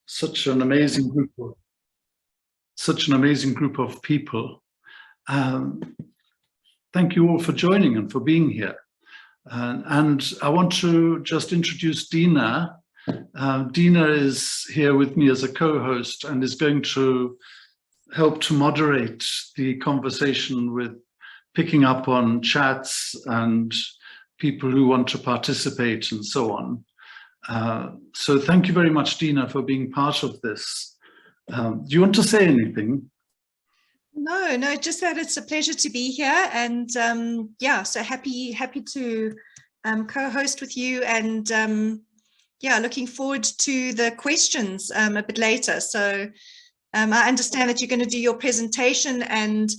such an amazing group of people. Thank you all for joining and for being here. And I want to just introduce Dina. Dina is here with me as a co-host and is going to help to moderate the conversation with picking up on chats and people who want to participate and so on. So thank you very much, Dina, for being part of this. Do you want to say anything? No, just that it's a pleasure to be here, and yeah, so happy to co-host with you, and yeah, looking forward to the questions a bit later. So I understand that you're going to do your presentation, and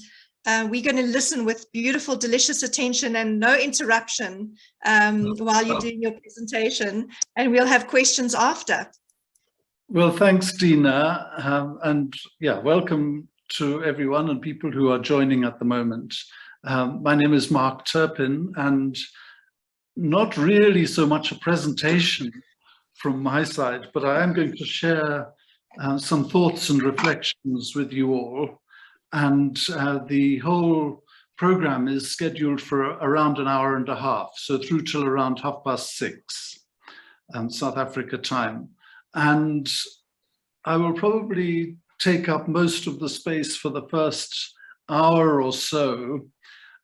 we're going to listen with beautiful, delicious attention and no interruption while you're doing your presentation, and we'll have questions after. Well, thanks, Dina, and yeah, welcome to everyone and people who are joining at the moment. My name is Mark Turpin, and not really so much a presentation from my side, but I am going to share some thoughts and reflections with you all. And the whole program is scheduled for around an hour and a half, so through till around 6:30 South Africa time. And I will probably take up most of the space for the first hour or so.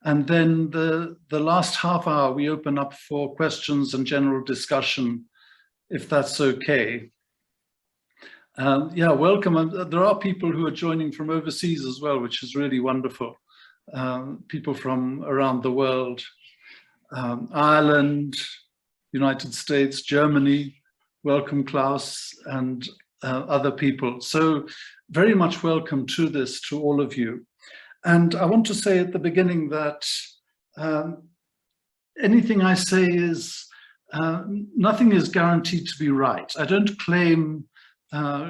And then the last half hour, we open up for questions and general discussion, if that's okay. Yeah, welcome. And there are people who are joining from overseas as well, which is really wonderful. People from around the world, Ireland, United States, Germany. Welcome, Klaus, and other people. So very much welcome to this, to all of you. And I want to say at the beginning that anything I say is, nothing is guaranteed to be right. I don't claim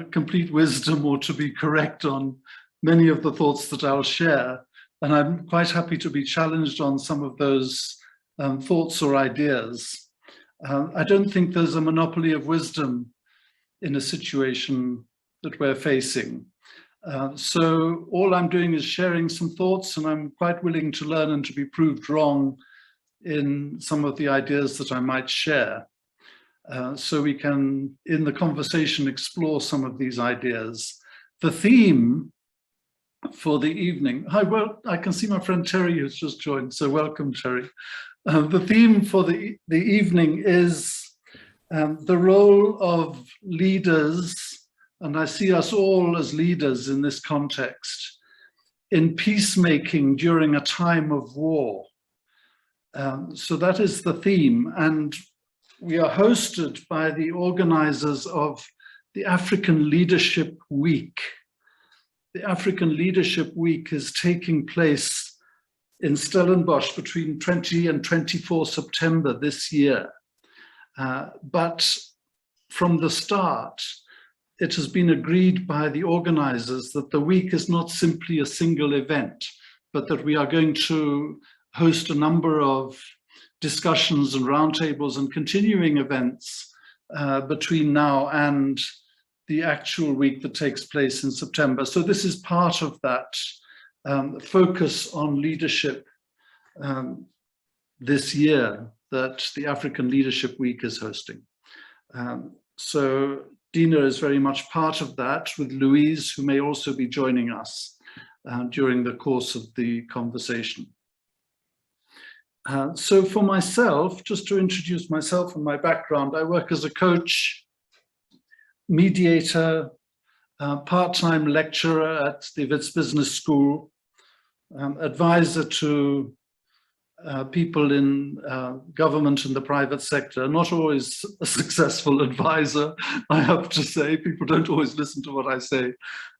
complete wisdom or to be correct on many of the thoughts that I'll share. And I'm quite happy to be challenged on some of those thoughts or ideas. I don't think there's a monopoly of wisdom in a situation that we're facing. So all I'm doing is sharing some thoughts, and I'm quite willing to learn and to be proved wrong in some of the ideas that I might share. So we can, in the conversation, explore some of these ideas. The theme for the evening, well, I can see my friend Terry who's just joined, so welcome, Terry. The theme for the evening is the role of leaders, and I see us all as leaders in this context, in peacemaking during a time of war. So that is the theme, and we are hosted by the organizers of the African Leadership Week. The African Leadership Week is taking place in Stellenbosch between 20 and 24 September this year. But from the start, it has been agreed by the organizers that the week is not simply a single event, but that we are going to host a number of discussions and roundtables and continuing events between now and the actual week that takes place in September. So this is part of that focus on leadership this year that the African Leadership Week is hosting. So Dina is very much part of that, with Louise, who may also be joining us during the course of the conversation. So for myself, just to introduce myself and my background, I work as a coach, mediator, part-time lecturer at the Wits Business School, advisor to people in government and the private sector, not always a successful advisor, I have to say. People don't always listen to what I say.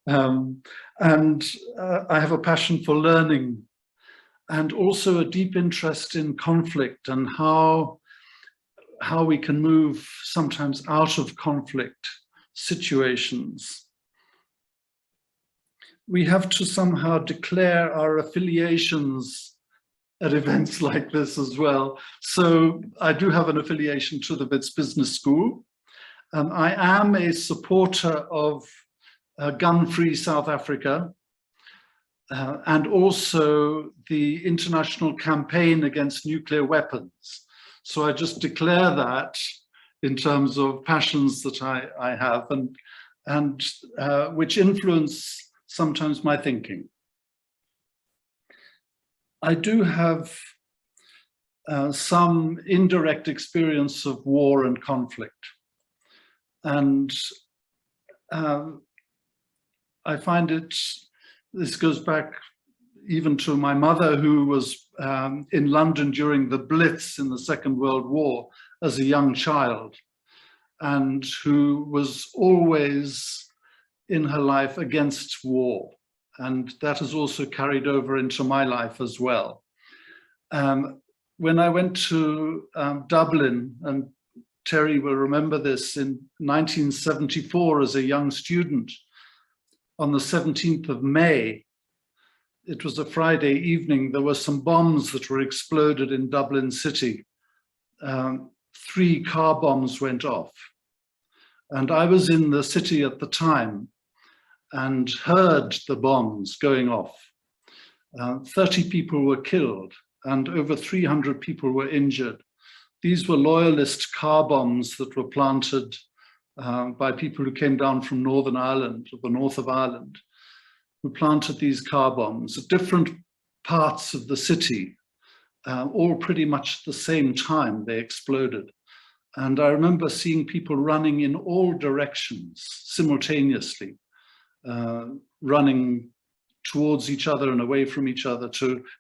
And I have a passion for learning, and also a deep interest in conflict and how we can move sometimes out of conflict situations. We have to somehow declare our affiliations at events like this as well. So I do have an affiliation to the Wits Business School, I am a supporter of gun-free South Africa, and also the international campaign against nuclear weapons. So I just declare that in terms of passions that I have, and which influence sometimes my thinking. I do have some indirect experience of war and conflict. And I find this goes back even to my mother, who was in London during the Blitz in the Second World War as a young child, and who was always in her life against war. And that has also carried over into my life as well. When I went to Dublin, and Terry will remember this, in 1974 as a young student, on the 17th of May, it was a Friday evening, there were some bombs that were exploded in Dublin city. 3 car bombs went off. And I was in the city at the time and heard the bombs going off. 30 people were killed and over 300 people were injured. These were loyalist car bombs that were planted by people who came down from Northern Ireland, or the north of Ireland, who planted these car bombs at different parts of the city, all pretty much at the same time they exploded. And I remember seeing people running in all directions simultaneously, running towards each other and away from each other,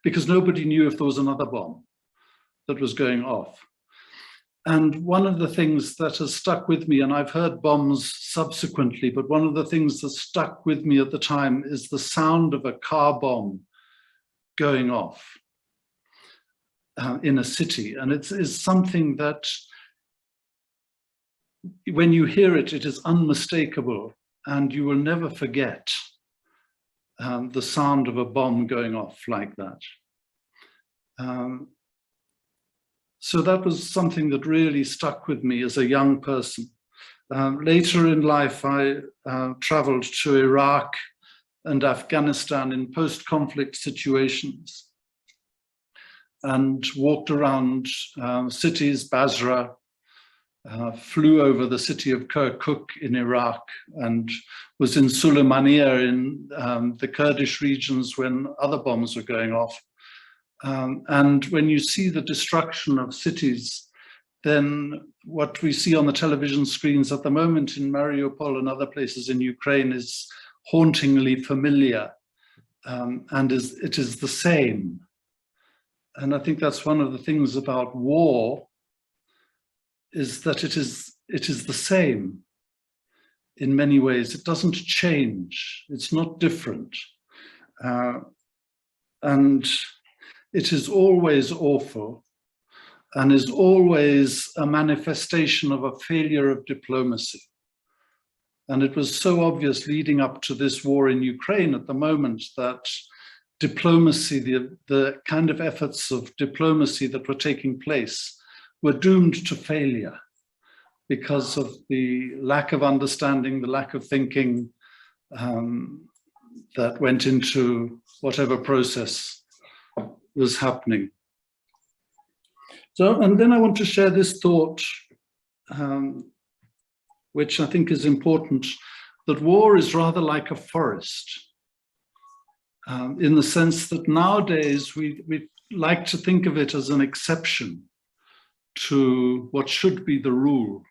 because nobody knew if there was another bomb that was going off. And one of the things that has stuck with me, and I've heard bombs subsequently, but one of the things that stuck with me at the time is the sound of a car bomb going off in a city. And it is something that, when you hear it, it is unmistakable, and you will never forget the sound of a bomb going off like that. So that was something that really stuck with me as a young person. Later in life, I traveled to Iraq and Afghanistan in post-conflict situations and walked around cities, Basra, flew over the city of Kirkuk in Iraq, and was in Sulaymaniyah in the Kurdish regions when other bombs were going off. And when you see the destruction of cities, then what we see on the television screens at the moment in Mariupol and other places in Ukraine is hauntingly familiar, and it is the same. And I think that's one of the things about war, is that it is the same in many ways. It doesn't change. It's not different. And it is always awful, and is always a manifestation of a failure of diplomacy. And it was so obvious leading up to this war in Ukraine at the moment that diplomacy, the kind of efforts of diplomacy that were taking place, were doomed to failure because of the lack of understanding, the lack of thinking that went into whatever process was happening. So, and then I want to share this thought, which I think is important, that war is rather like a forest, in the sense that nowadays we like to think of it as an exception to what should be the rule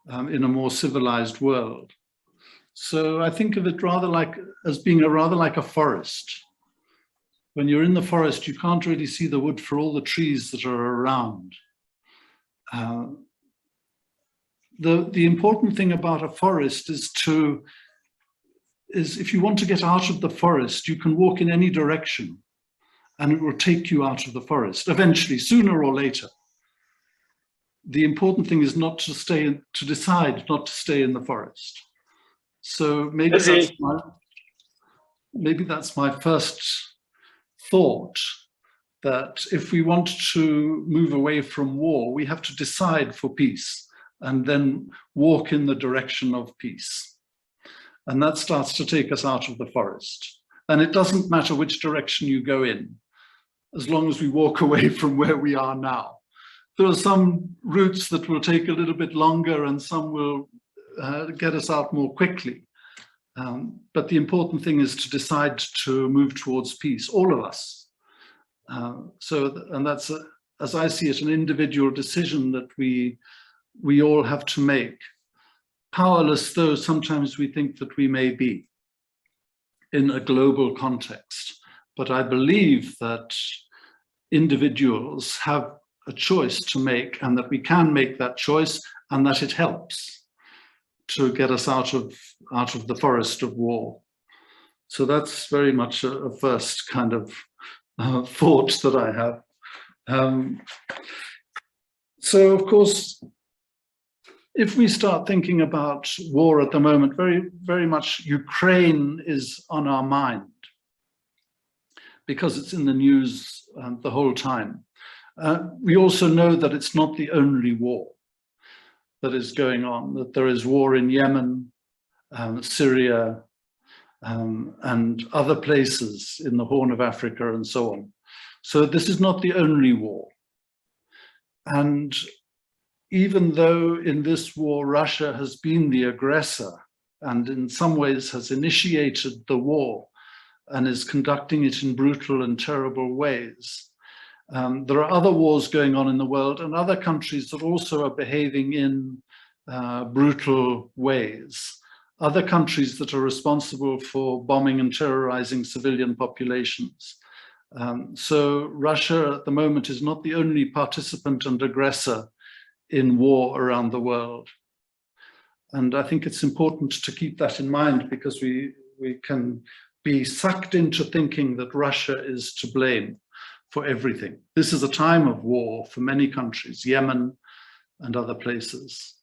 in a more civilized world. So I think of it as being rather like a forest. When you're in the forest, you can't really see the wood for all the trees that are around. The important thing about a forest is if you want to get out of the forest, you can walk in any direction and it will take you out of the forest eventually, sooner or later. The important thing is to decide not to stay in the forest. So maybe that's my first thought, that if we want to move away from war, we have to decide for peace and then walk in the direction of peace. And that starts to take us out of the forest. And it doesn't matter which direction you go in, as long as we walk away from where we are now. There are some routes that will take a little bit longer and some will get us out more quickly. But the important thing is to decide to move towards peace, all of us. And that's, as I see it, an individual decision that we all have to make, powerless though sometimes we think that we may be in a global context. But I believe that individuals have a choice to make, and that we can make that choice, and that it helps to get us out of the forest of war. So that's very much a first kind of thought that I have. So of course, if we start thinking about war at the moment, very much Ukraine is on our mind because it's in the news the whole time. We also know that it's not the only war that is going on, that there is war in Yemen, Syria, and other places in the Horn of Africa and so on. So this is not the only war. And even though in this war Russia has been the aggressor and in some ways has initiated the war and is conducting it in brutal and terrible ways, there are other wars going on in the world and other countries that also are behaving in brutal ways. Other countries that are responsible for bombing and terrorizing civilian populations. So Russia at the moment is not the only participant and aggressor in war around the world. And I think it's important to keep that in mind, because we can be sucked into thinking that Russia is to blame for everything. This is a time of war for many countries, Yemen and other places.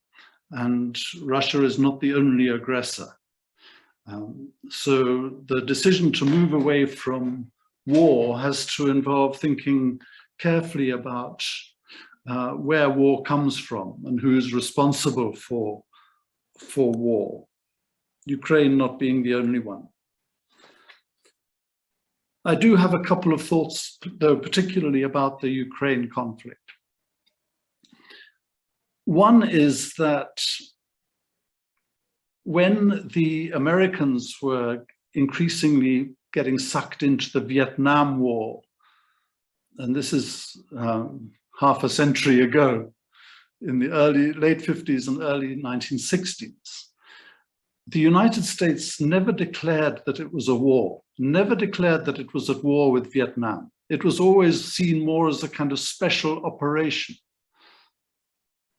And Russia is not the only aggressor. So the decision to move away from war has to involve thinking carefully about where war comes from and who is responsible for war. Ukraine not being the only one. I do have a couple of thoughts, though, particularly about the Ukraine conflict. One is that when the Americans were increasingly getting sucked into the Vietnam War, and this is half a century ago, in the late 50s and early 1960s, the United States never declared that it was a war, never declared that it was at war with Vietnam. It was always seen more as a kind of special operation,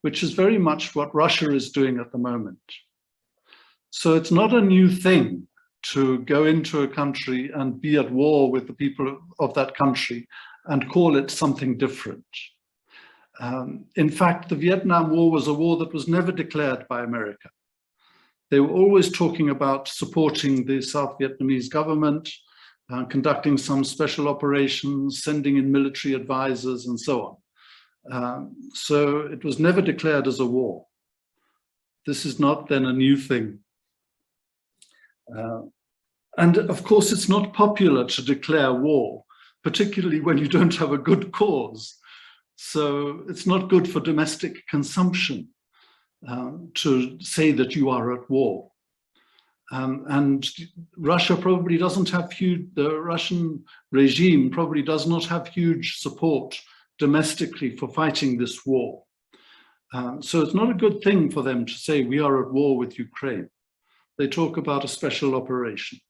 which is very much what Russia is doing at the moment. So it's not a new thing to go into a country and be at war with the people of that country and call it something different. In fact, the Vietnam War was a war that was never declared by America. They were always talking about supporting the South Vietnamese government, conducting some special operations, sending in military advisors and so on. So it was never declared as a war. This is not then a new thing. And of course, it's not popular to declare war, particularly when you don't have a good cause. So it's not good for domestic consumption to say that you are at war. And Russia probably doesn't have the Russian regime probably does not have huge support domestically for fighting this war. So it's not a good thing for them to say we are at war with Ukraine. They talk about a special operation,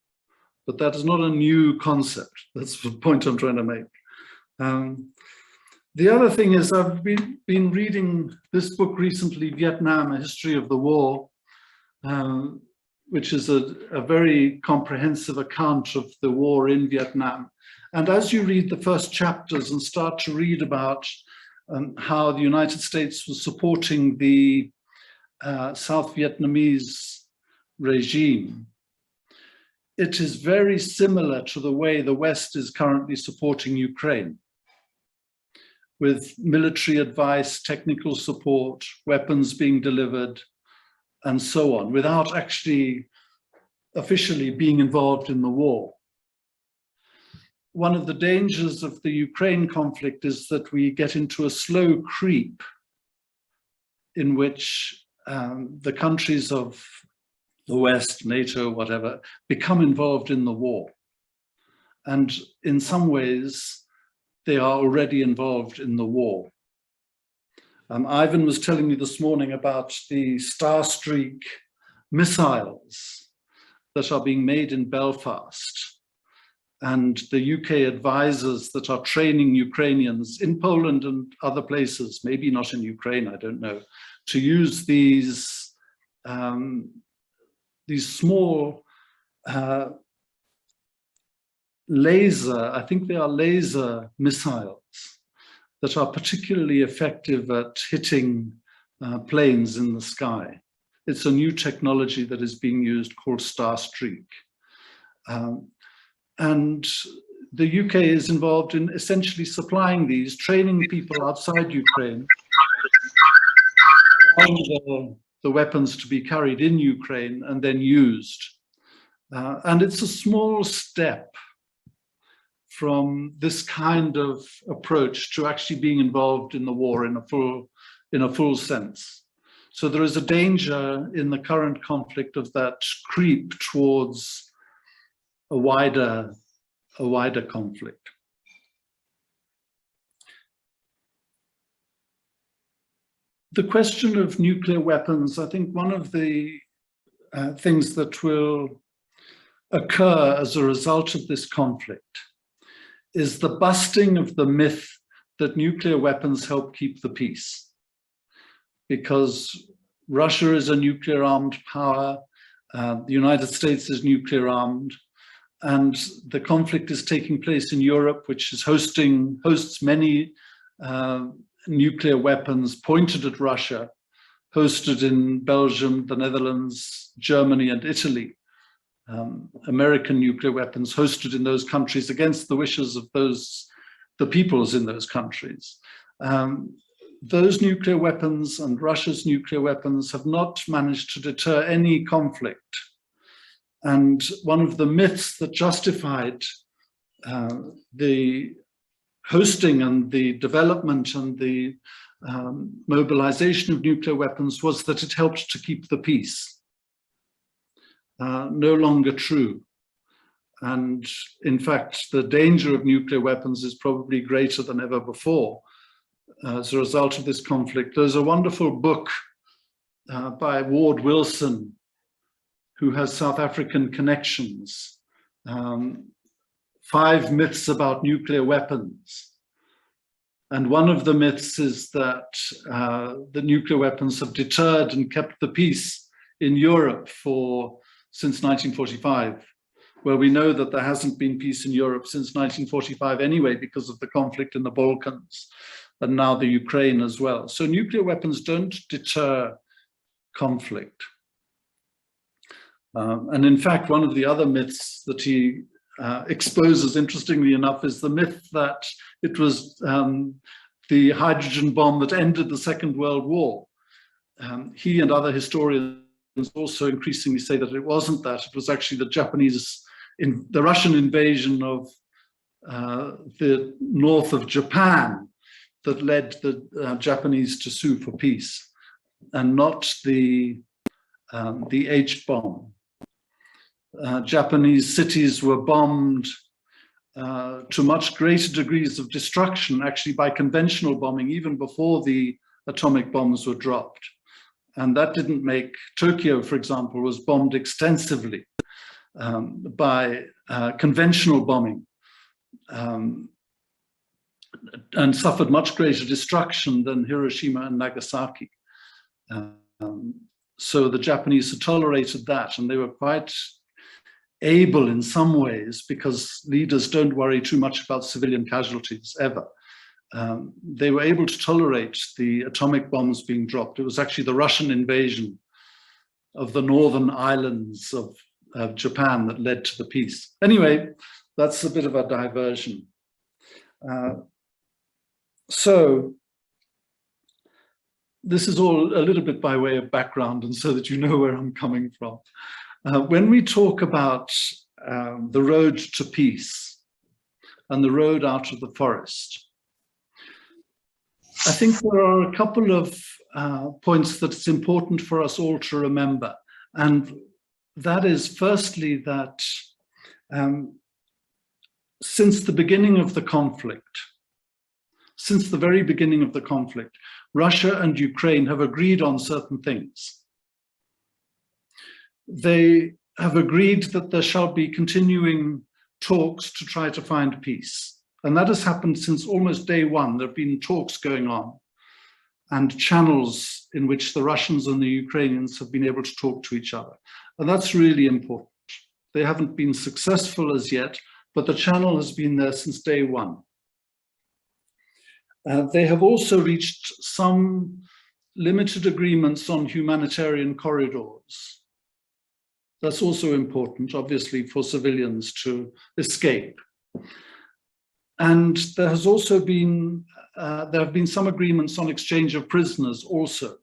but that is not a new concept. That's the point I'm trying to make. The other thing is I've been reading this book recently, Vietnam, A History of the War, which is a very comprehensive account of the war in Vietnam. And as you read the first chapters and start to read about how the United States was supporting the South Vietnamese regime, it is very similar to the way the West is currently supporting Ukraine. with military advice, technical support, weapons being delivered, and so on, without actually officially being involved in the war. One of the dangers of the Ukraine conflict is that we get into a slow creep in which the countries of the West, NATO, whatever, become involved in the war. And in some ways, they are already involved in the war. Ivan was telling me this morning about the Starstreak missiles that are being made in Belfast, and the UK advisors that are training Ukrainians in Poland and other places, maybe not in Ukraine, I don't know, to use these small laser, I think they are laser missiles that are particularly effective at hitting planes in the sky. It's a new technology that is being used called Starstreak. And the UK is involved in essentially supplying these, training people outside Ukraine, allowing the weapons to be carried in Ukraine and then used. And it's a small step from this kind of approach to actually being involved in the war in a full sense. So there is a danger in the current conflict of that creep towards a wider conflict. The question of nuclear weapons, I think one of the things that will occur as a result of this conflict is the busting of the myth that nuclear weapons help keep the peace. Because Russia is a nuclear armed power, the United States is nuclear armed, and the conflict is taking place in Europe, which is hosts many nuclear weapons pointed at Russia, hosted in Belgium, the Netherlands, Germany, and Italy. American nuclear weapons hosted in those countries against the wishes of the peoples in those countries. Those nuclear weapons and Russia's nuclear weapons have not managed to deter any conflict. And one of the myths that justified the hosting and the development and the mobilization of nuclear weapons was that it helped to keep the peace. No longer true. And in fact, the danger of nuclear weapons is probably greater than ever before as a result of this conflict. There's a wonderful book by Ward Wilson, who has South African connections, 5 myths about nuclear weapons. And one of the myths is that the nuclear weapons have deterred and kept the peace in Europe since 1945. Well, we know that there hasn't been peace in Europe since 1945 anyway, because of the conflict in the Balkans and now the Ukraine as well. So nuclear weapons don't deter conflict. And in fact, one of the other myths that he exposes, interestingly enough, is the myth that it was the hydrogen bomb that ended the Second World War. He and other historians also increasingly say that it wasn't that. It was actually the Russian invasion of the north of Japan that led the Japanese to sue for peace, and not the H-bomb. Japanese cities were bombed to much greater degrees of destruction, actually by conventional bombing, even before the atomic bombs were dropped. And that didn't make Tokyo, for example, was bombed extensively by conventional bombing and suffered much greater destruction than Hiroshima and Nagasaki. So the Japanese had tolerated that, and they were quite able in some ways, because leaders don't worry too much about civilian casualties ever. They were able to tolerate the atomic bombs being dropped. It was actually the Russian invasion of the northern islands of Japan that led to the peace. Anyway, that's a bit of a diversion. So this is all a little bit by way of background and so that you know where I'm coming from. When we talk about the road to peace and the road out of the forest, I think there are a couple of points that it's important for us all to remember. And that is firstly that since the beginning of the conflict, since the very beginning of the conflict, Russia and Ukraine have agreed on certain things. They have agreed that there shall be continuing talks to try to find peace. And that has happened since almost day one. There have been talks going on and channels in which the Russians and the Ukrainians have been able to talk to each other. And that's really important. They haven't been successful as yet, but the channel has been there since day one. They have also reached some limited agreements on humanitarian corridors. That's also important, obviously, for civilians to escape. And there has also been, there have been some agreements on exchange of prisoners also.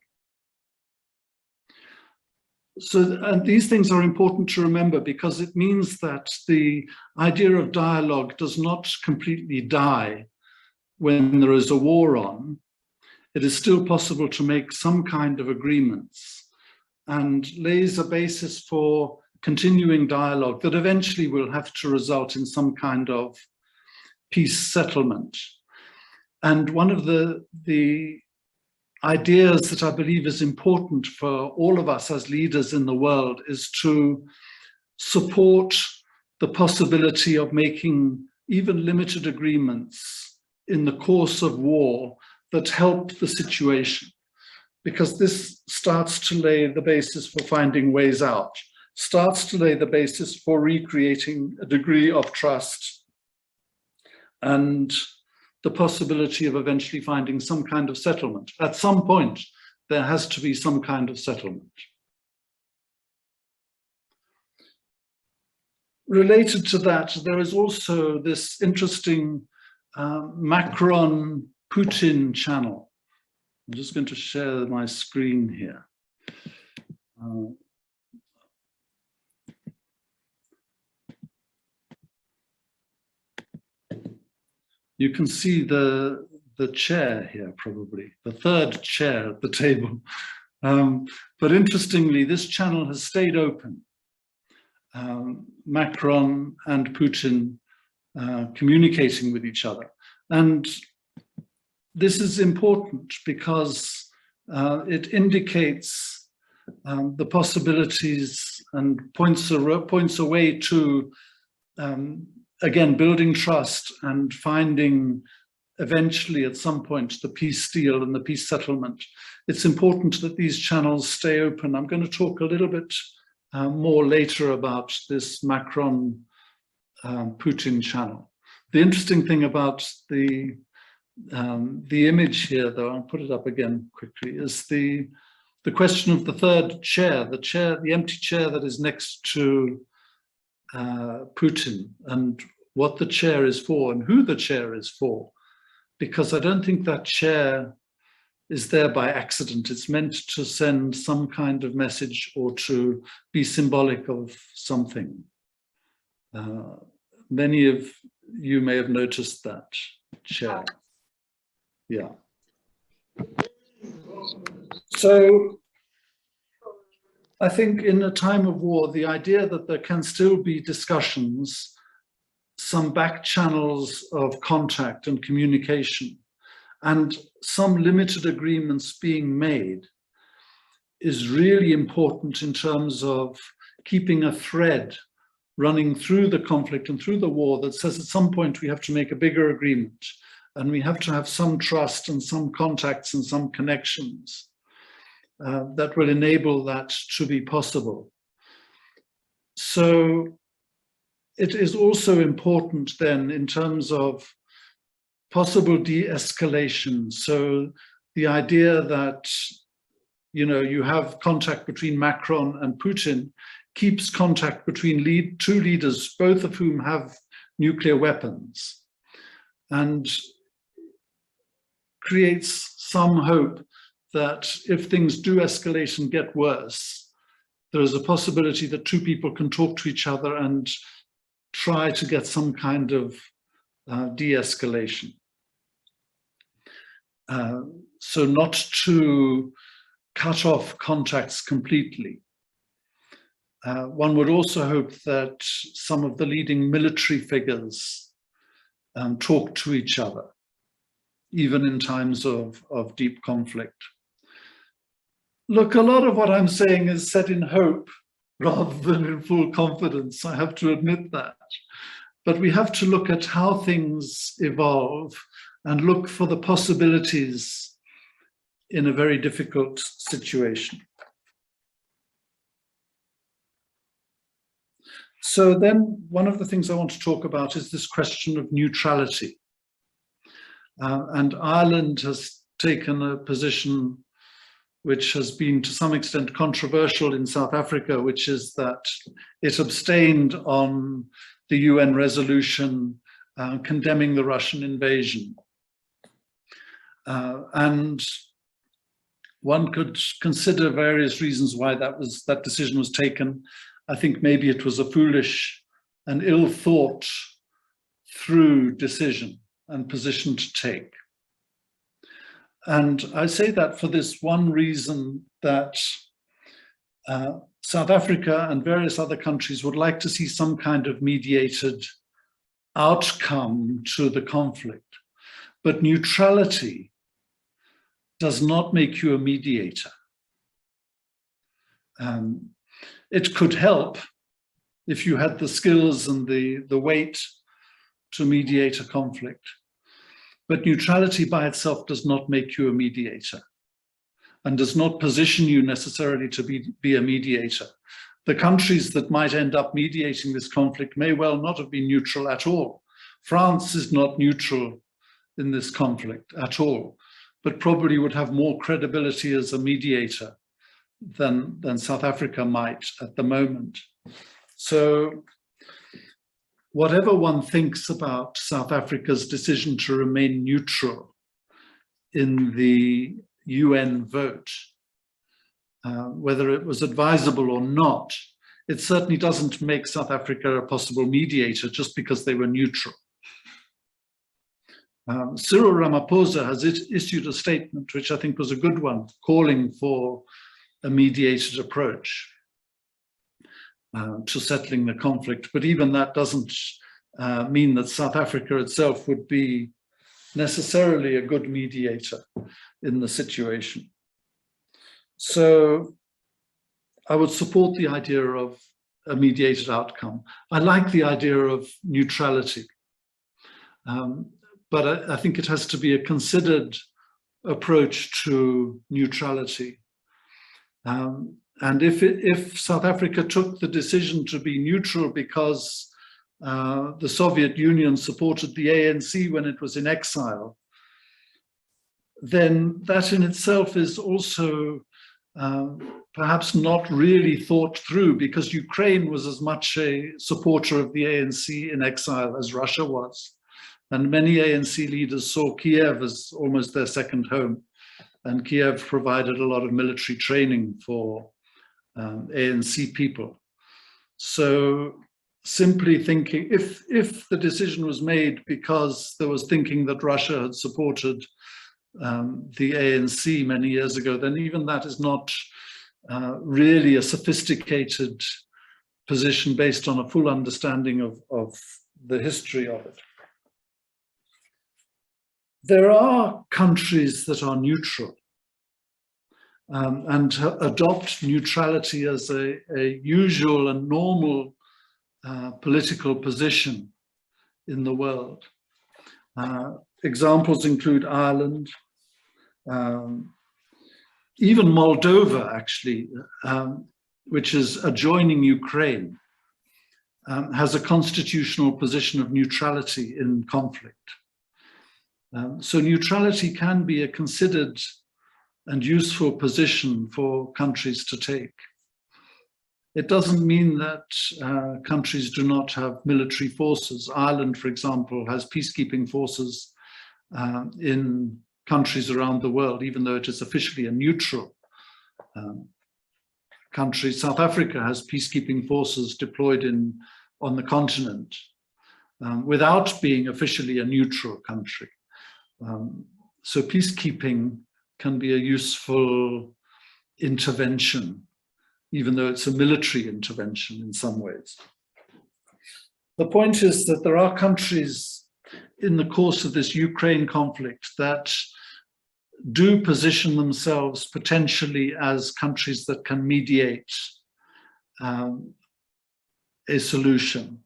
So and these things are important to remember because it means that the idea of dialogue does not completely die when there is a war on. It is still possible to make some kind of agreements and lays a basis for continuing dialogue that eventually will have to result in some kind of peace settlement. And one of the ideas that I believe is important for all of us as leaders in the world is to support the possibility of making even limited agreements in the course of war that help the situation, because this starts to lay the basis for finding ways out, starts to lay the basis for recreating a degree of trust and the possibility of eventually finding some kind of settlement. At some point, there has to be some kind of settlement. Related to that, there is also this interesting Macron-Putin channel. I'm just going to share my screen here. You can see the chair here, probably, the third chair at the table. But interestingly, this channel has stayed open. Macron and Putin communicating with each other. And this is important because it indicates the possibilities and points away to again, building trust and finding eventually at some point the peace deal and the peace settlement. It's important that these channels stay open. I'm going to talk a little bit more later about this Macron-Putin channel. The interesting thing about the image here, though, I'll put it up again quickly, is the question of the third chair, the empty chair that is next to Putin, and what the chair is for and who the chair is for, because I don't think that chair is there by accident. It's meant to send some kind of message or to be symbolic of something. Many of you may have noticed that chair. Yeah. So I think in a time of war, the idea that there can still be discussions, some back channels of contact and communication, and some limited agreements being made is really important in terms of keeping a thread running through the conflict and through the war that says at some point we have to make a bigger agreement and we have to have some trust and some contacts and some connections that will enable that to be possible. So it is also important then in terms of possible de-escalation. So the idea that, you know, you have contact between Macron and Putin keeps contact between two leaders, both of whom have nuclear weapons. And creates some hope that if things do escalate and get worse, there is a possibility that two people can talk to each other and try to get some kind of de-escalation. So not to cut off contacts completely. One would also hope that some of the leading military figures talk to each other, even in times of deep conflict. Look, a lot of what I'm saying is set in hope rather than in full confidence. I have to admit that. But we have to look at how things evolve and look for the possibilities in a very difficult situation. So then one of the things I want to talk about is this question of neutrality. And Ireland has taken a position which has been to some extent controversial in South Africa, which is that it abstained on the UN resolution condemning the Russian invasion. And one could consider various reasons why that decision was taken. I think maybe it was a foolish and ill thought through decision and position to take. And I say that for this one reason, that South Africa and various other countries would like to see some kind of mediated outcome to the conflict. But neutrality does not make you a mediator. It could help if you had the skills and the weight to mediate a conflict. But neutrality by itself does not make you a mediator and does not position you necessarily to be a mediator. The countries that might end up mediating this conflict may well not have been neutral at all. France is not neutral in this conflict at all, but probably would have more credibility as a mediator than South Africa might at the moment. So whatever one thinks about South Africa's decision to remain neutral in the UN vote, whether it was advisable or not, it certainly doesn't make South Africa a possible mediator just because they were neutral. Cyril Ramaphosa has issued a statement, which I think was a good one, calling for a mediated approach to settling the conflict. But even that doesn't mean that South Africa itself would be necessarily a good mediator in the situation. So I would support the idea of a mediated outcome. I like the idea of neutrality, but I think it has to be a considered approach to neutrality. And if South Africa took the decision to be neutral because the Soviet Union supported the ANC when it was in exile, then that in itself is also perhaps not really thought through, because Ukraine was as much a supporter of the ANC in exile as Russia was. And many ANC leaders saw Kiev as almost their second home. And Kiev provided a lot of military training for ANC people. So simply thinking, if the decision was made because there was thinking that Russia had supported the ANC many years ago, then even that is not really a sophisticated position based on a full understanding of the history of it. There are countries that are neutral and adopt neutrality as a usual and normal political position in the world. Examples include Ireland, even Moldova, actually, which is adjoining Ukraine, has a constitutional position of neutrality in conflict. So neutrality can be a considered and useful position for countries to take. It doesn't mean that countries do not have military forces. Ireland, for example, has peacekeeping forces in countries around the world, even though it is officially a neutral country. South Africa has peacekeeping forces deployed on the continent without being officially a neutral country. So peacekeeping can be a useful intervention, even though it's a military intervention in some ways. The point is that there are countries in the course of this Ukraine conflict that do position themselves potentially as countries that can mediate a solution.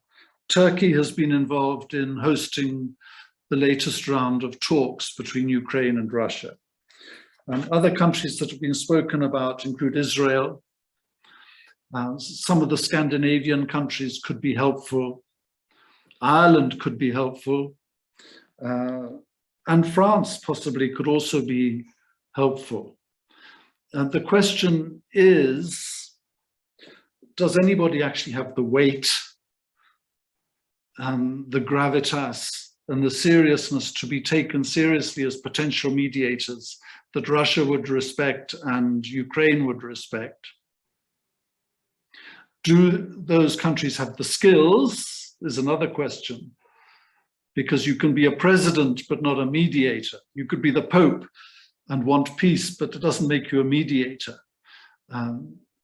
Turkey has been involved in hosting the latest round of talks between Ukraine and Russia. Other countries that have been spoken about include Israel. Some of the Scandinavian countries could be helpful. Ireland could be helpful. And France possibly could also be helpful. And the question is, does anybody actually have the weight and the gravitas and the seriousness to be taken seriously as potential mediators that Russia would respect and Ukraine would respect? Do those countries have the skills, is another question. Because you can be a president, but not a mediator. You could be the Pope and want peace, but it doesn't make you a mediator.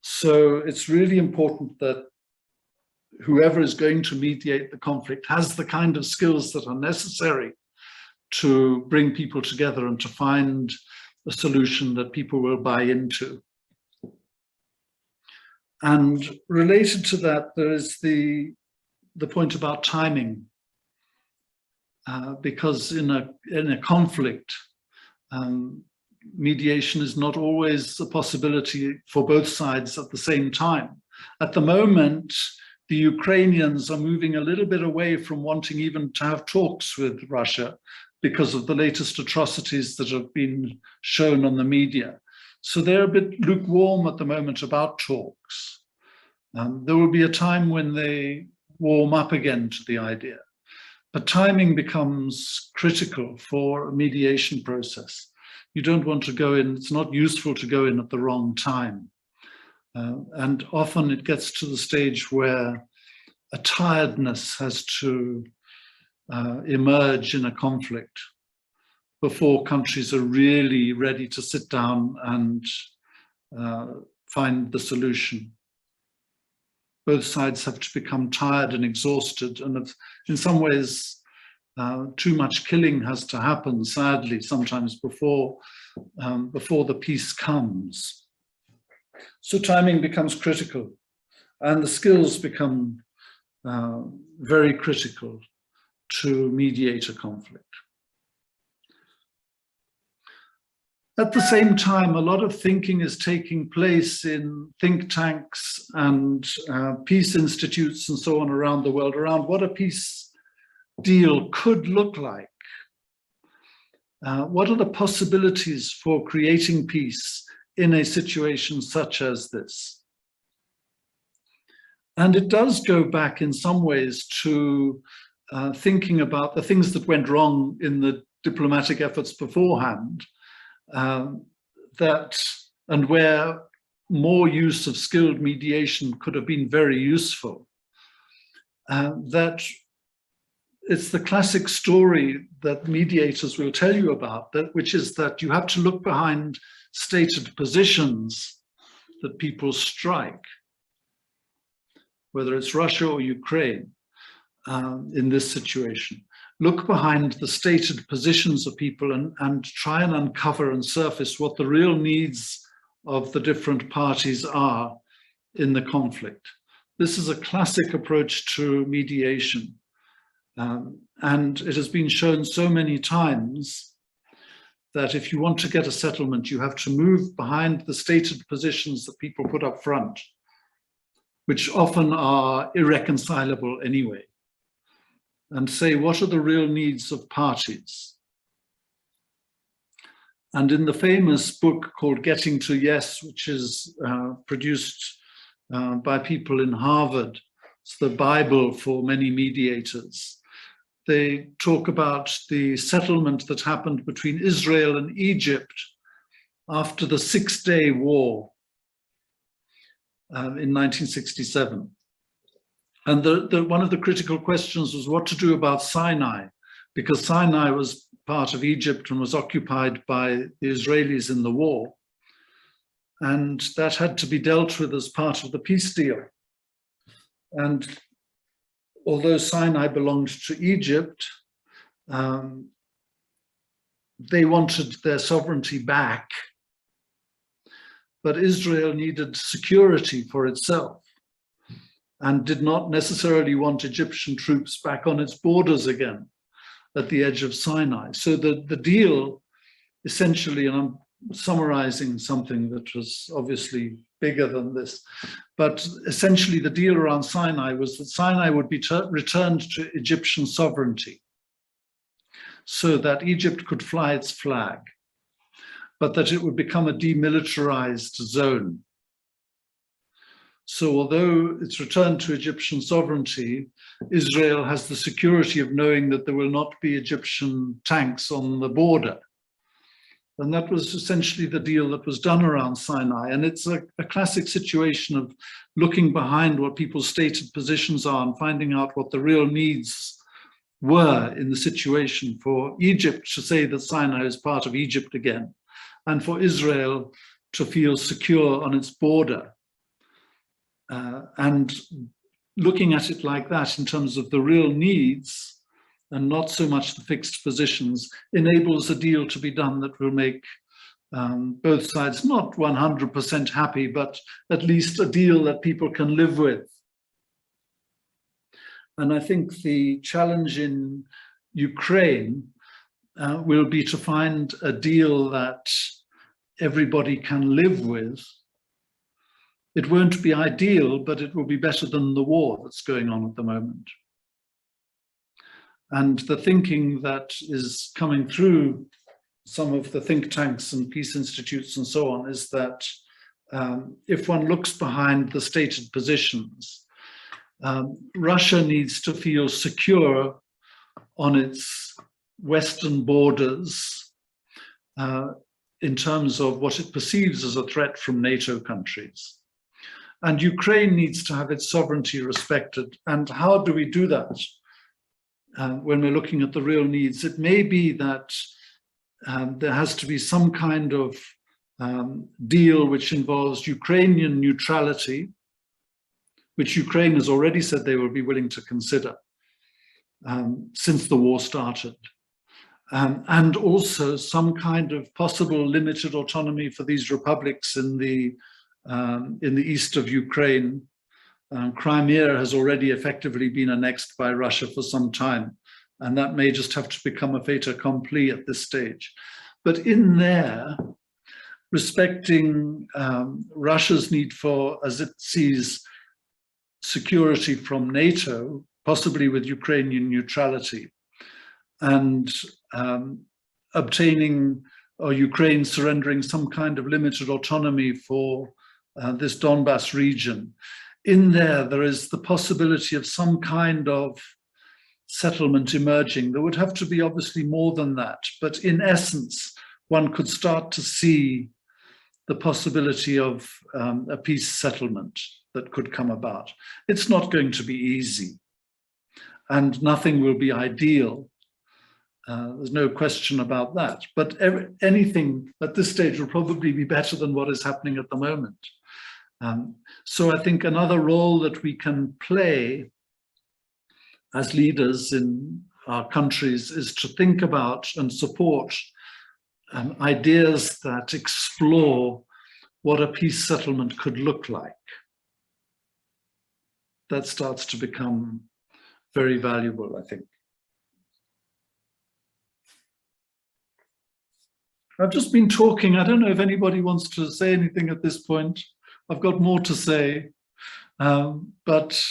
So it's really important that whoever is going to mediate the conflict has the kind of skills that are necessary to bring people together and to find a solution that people will buy into. And related to that, there is the point about timing. Because in a conflict, mediation is not always a possibility for both sides at the same time. At the moment, the Ukrainians are moving a little bit away from wanting even to have talks with Russia because of the latest atrocities that have been shown on the media. So they're a bit lukewarm at the moment about talks. There will be a time when they warm up again to the idea. But timing becomes critical for a mediation process. You don't want to go in, it's not useful to go in at the wrong time. And often it gets to the stage where a tiredness has to emerge in a conflict before countries are really ready to sit down and find the solution. Both sides have to become tired and exhausted, and in some ways, too much killing has to happen, sadly, sometimes before the peace comes. So timing becomes critical, and the skills become very critical to mediate a conflict. At the same time, a lot of thinking is taking place in think tanks and peace institutes and so on around the world around what a peace deal could look like. What are the possibilities for creating peace in a situation such as this? And it does go back in some ways to thinking about the things that went wrong in the diplomatic efforts beforehand. And where more use of skilled mediation could have been very useful. That it's the classic story that mediators will tell you about, which is that you have to look behind stated positions that people strike, whether it's Russia or Ukraine in this situation. Look behind the stated positions of people and try and uncover and surface what the real needs of the different parties are in the conflict. This is a classic approach to mediation. And it has been shown so many times that if you want to get a settlement, you have to move behind the stated positions that people put up front, which often are irreconcilable anyway, and say, what are the real needs of parties? And in the famous book called Getting to Yes, which is produced by people in Harvard, it's the Bible for many mediators. they talk about the settlement that happened between Israel and Egypt after the Six-Day War in 1967. And one of the critical questions was what to do about Sinai, because Sinai was part of Egypt and was occupied by the Israelis in the war. And that had to be dealt with as part of the peace deal. And although Sinai belonged to Egypt, they wanted their sovereignty back, but Israel needed security for itself and did not necessarily want Egyptian troops back on its borders again at the edge of Sinai. So the deal essentially, and I'm summarizing something that was obviously bigger than this, but essentially the deal around Sinai was that Sinai would be returned to Egyptian sovereignty so that Egypt could fly its flag, but that it would become a demilitarized zone. So although it's returned to Egyptian sovereignty, Israel has the security of knowing that there will not be Egyptian tanks on the border. And that was essentially the deal that was done around Sinai. And it's a classic situation of looking behind what people's stated positions are and finding out what the real needs were in the situation for Egypt to say that Sinai is part of Egypt again, and for Israel to feel secure on its border. And looking at it like that in terms of the real needs and not so much the fixed positions enables a deal to be done that will make both sides not 100% happy, but at least a deal that people can live with. And I think the challenge in Ukraine will be to find a deal that everybody can live with. It won't be ideal, but it will be better than the war that's going on at the moment. And the thinking that is coming through some of the think tanks and peace institutes and so on is that if one looks behind the stated positions, Russia needs to feel secure on its Western borders in terms of what it perceives as a threat from NATO countries. And Ukraine needs to have its sovereignty respected. And how do we do that? When we're looking at the real needs, it may be that there has to be some kind of deal which involves Ukrainian neutrality, which Ukraine has already said they will be willing to consider since the war started. And also some kind of possible limited autonomy for these republics in the east of Ukraine. Crimea has already effectively been annexed by Russia for some time, and that may just have to become a fait accompli at this stage. But in there, respecting Russia's need for, as it sees, security from NATO, possibly with Ukrainian neutrality, and obtaining or Ukraine surrendering some kind of limited autonomy for this Donbass region. In there is the possibility of some kind of settlement emerging. There would have to be obviously more than that, but in essence, one could start to see the possibility of a peace settlement that could come about. It's not going to be easy, and nothing will be ideal. There's no question about that, but anything at this stage will probably be better than what is happening at the moment. So I think another role that we can play as leaders in our countries is to think about and support ideas that explore what a peace settlement could look like. That starts to become very valuable, I think. I've just been talking. I don't know if anybody wants to say anything at this point. I've got more to say, but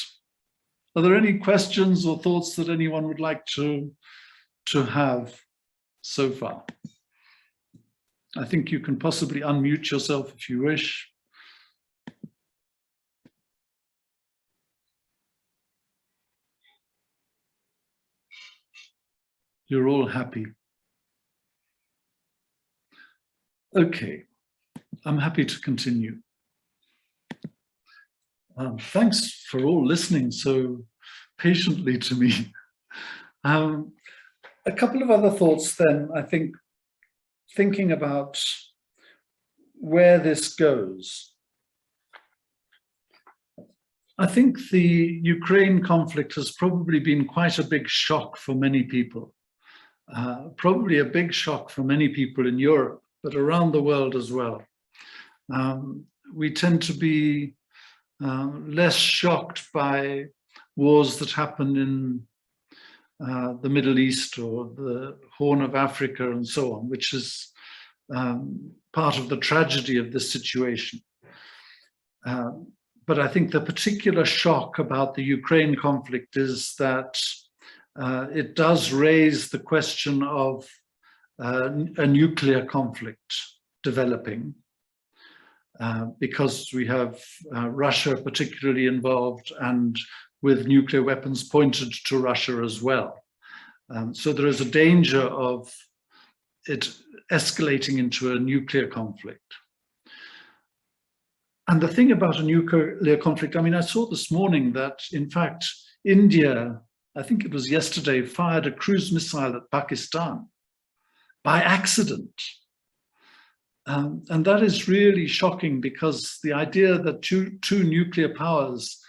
are there any questions or thoughts that anyone would like to have so far? I think you can possibly unmute yourself if you wish. You're all happy. Okay, I'm happy to continue. Thanks for all listening so patiently to me. A couple of other thoughts then, I think, thinking about where this goes. I think the Ukraine conflict has probably been quite a big shock for many people. Probably a big shock for many people in Europe, but around the world as well. We tend to be less shocked by wars that happen in the Middle East or the Horn of Africa and so on, which is part of the tragedy of this situation. But I think the particular shock about the Ukraine conflict is that it does raise the question of a nuclear conflict developing, because we have Russia particularly involved and with nuclear weapons pointed to Russia as well. So there is a danger of it escalating into a nuclear conflict. And the thing about a nuclear conflict, I mean, I saw this morning that, in fact, India, I think it was yesterday, fired a cruise missile at Pakistan by accident. And that is really shocking, because the idea that two nuclear powers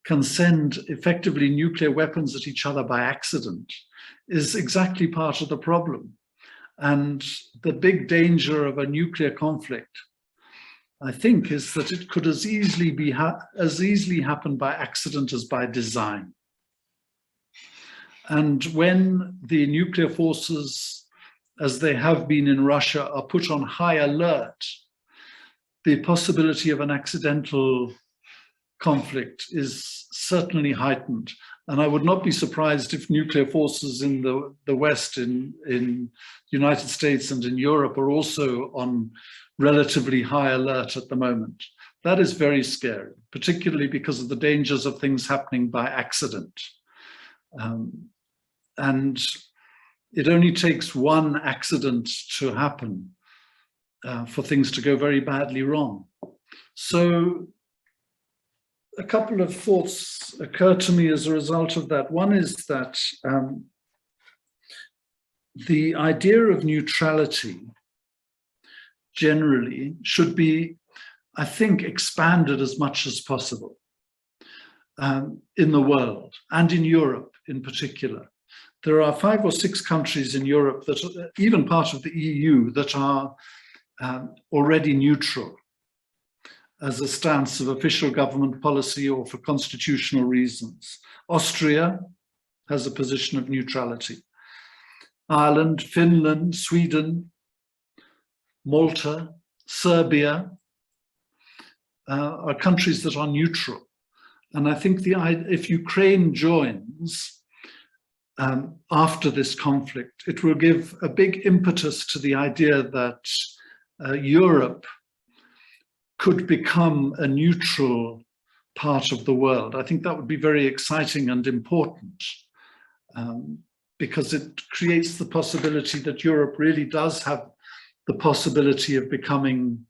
can send effectively nuclear weapons at each other by accident is exactly part of the problem. And the big danger of a nuclear conflict, I think, is that it could as easily happen by accident as by design. And when the nuclear forces, as they have been in Russia, are put on high alert, the possibility of an accidental conflict is certainly heightened. And I would not be surprised if nuclear forces in the West, in the United States and in Europe, are also on relatively high alert at the moment. That is very scary, particularly because of the dangers of things happening by accident. And it only takes one accident to happen for things to go very badly wrong. So a couple of thoughts occur to me as a result of that. One is that the idea of neutrality generally should be, I think, expanded as much as possible in the world and in Europe in particular. There are 5 or 6 countries in Europe that are even part of the EU that are already neutral as a stance of official government policy or for constitutional reasons. Austria has a position of neutrality. Ireland, Finland, Sweden, Malta, Serbia are countries that are neutral. And I think if Ukraine joins after this conflict, it will give a big impetus to the idea that Europe could become a neutral part of the world. I think that would be very exciting and important, because it creates the possibility that Europe really does have the possibility of becoming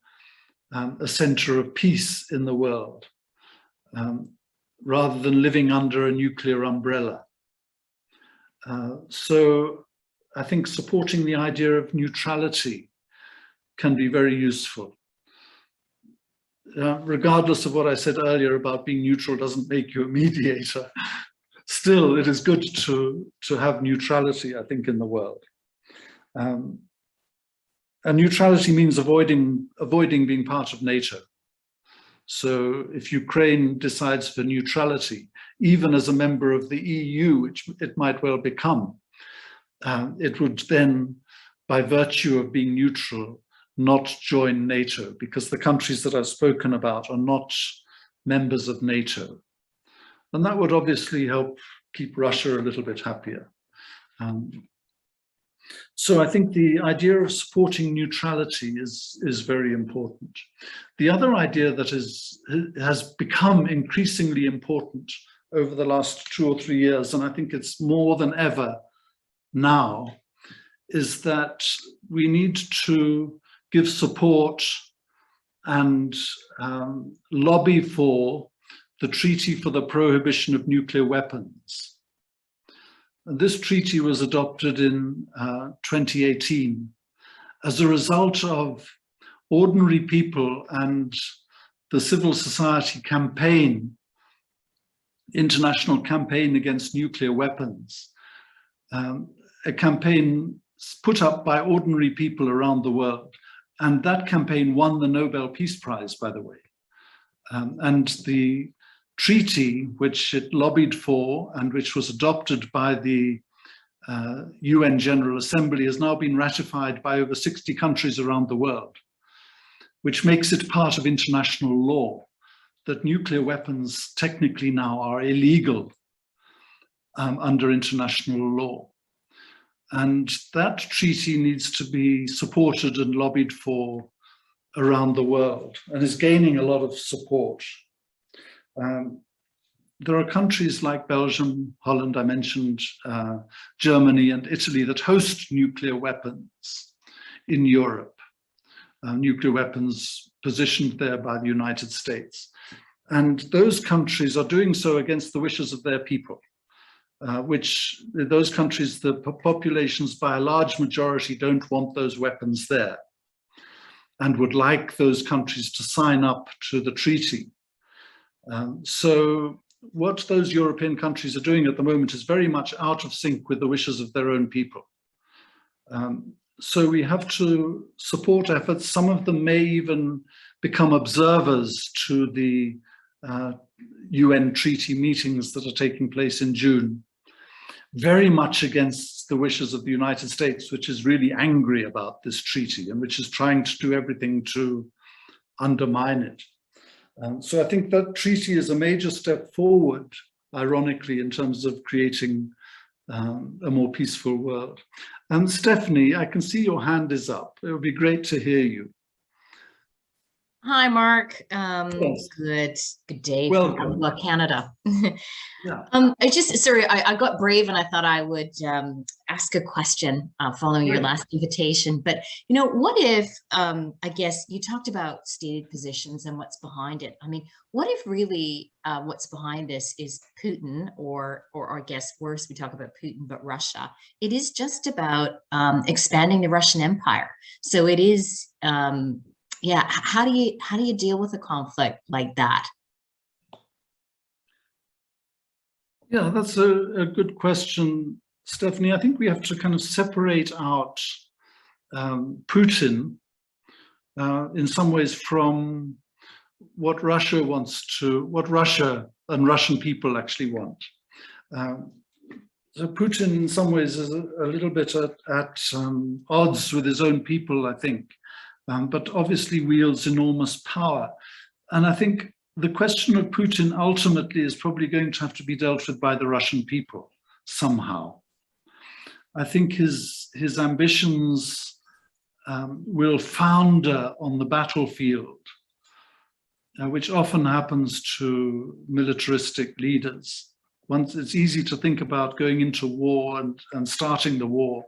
a center of peace in the world, rather than living under a nuclear umbrella. So I think supporting the idea of neutrality can be very useful. Regardless of what I said earlier about being neutral doesn't make you a mediator, still it is good to have neutrality, I think, in the world. And neutrality means avoiding being part of NATO. So if Ukraine decides for neutrality, even as a member of the EU, which it might well become, it would then, by virtue of being neutral, not join NATO, because the countries that I've spoken about are not members of NATO. And that would obviously help keep Russia a little bit happier. So I think the idea of supporting neutrality is very important. The other idea that has become increasingly important over the last 2 or 3 years, and I think it's more than ever now is that we need to give support and lobby for the Treaty for the Prohibition of Nuclear Weapons. And this treaty was adopted in 2018 as a result of ordinary people and the civil society campaign, international campaign against nuclear weapons, a campaign put up by ordinary people around the world. And that campaign won the Nobel Peace Prize, by the way. And the treaty which it lobbied for and which was adopted by the UN General Assembly has now been ratified by over 60 countries around the world, which makes it part of international law that nuclear weapons technically now are illegal under international law. And that treaty needs to be supported and lobbied for around the world and is gaining a lot of support. There are countries like Belgium, Holland, I mentioned, Germany and Italy that host nuclear weapons in Europe, nuclear weapons positioned there by the United States. And those countries are doing so against the wishes of their people, which those countries, the populations by a large majority don't want those weapons there and would like those countries to sign up to the treaty. So what those European countries are doing at the moment is very much out of sync with the wishes of their own people. So we have to support efforts. Some of them may even become observers to the UN treaty meetings that are taking place in June, very much against the wishes of the United States, which is really angry about this treaty and which is trying to do everything to undermine it. So I think that treaty is a major step forward, ironically, in terms of creating a more peaceful world. And Stephanie, I can see your hand is up. It would be great to hear you. Hi, Mark. Yes. Good day Welcome. from Canada. Yeah. I got brave and I thought I would ask a question following your last invitation. But, you know, what if, I guess you talked about stated positions and what's behind it. I mean, what if really what's behind this is Putin or I guess worse, we talk about Putin, but Russia. It is just about expanding the Russian Empire. So it is, yeah, how do you deal with a conflict like that? Yeah, that's a good question, Stephanie. I think we have to kind of separate out Putin in some ways from what Russia wants to, what Russia and Russian people actually want. So Putin in some ways is a little bit at odds with his own people, I think. But obviously wields enormous power. And I think the question of Putin ultimately is probably going to have to be dealt with by the Russian people somehow. I think his ambitions will founder on the battlefield, which often happens to militaristic leaders. Once it's easy to think about going into war and starting the war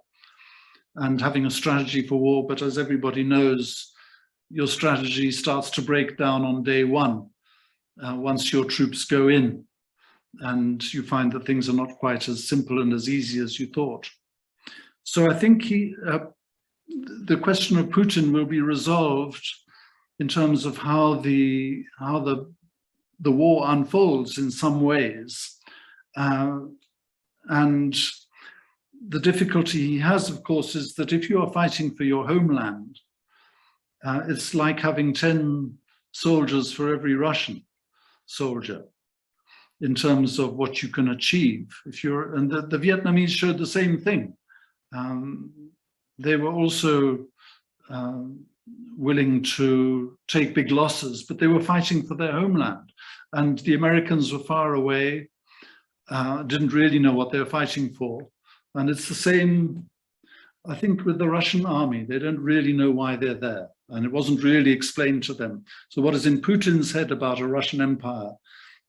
and having a strategy for war, but as everybody knows, your strategy starts to break down on day one, once your troops go in, and you find that things are not quite as simple and as easy as you thought. So I think the question of Putin will be resolved in terms of how the war unfolds in some ways, and the difficulty he has, of course, is that if you are fighting for your homeland, it's like having 10 soldiers for every Russian soldier in terms of what you can achieve. And the Vietnamese showed the same thing. They were also willing to take big losses, but they were fighting for their homeland. And the Americans were far away, didn't really know what they were fighting for. And it's the same, I think, with the Russian army. They don't really know why they're there, and it wasn't really explained to them. So what is in Putin's head about a Russian empire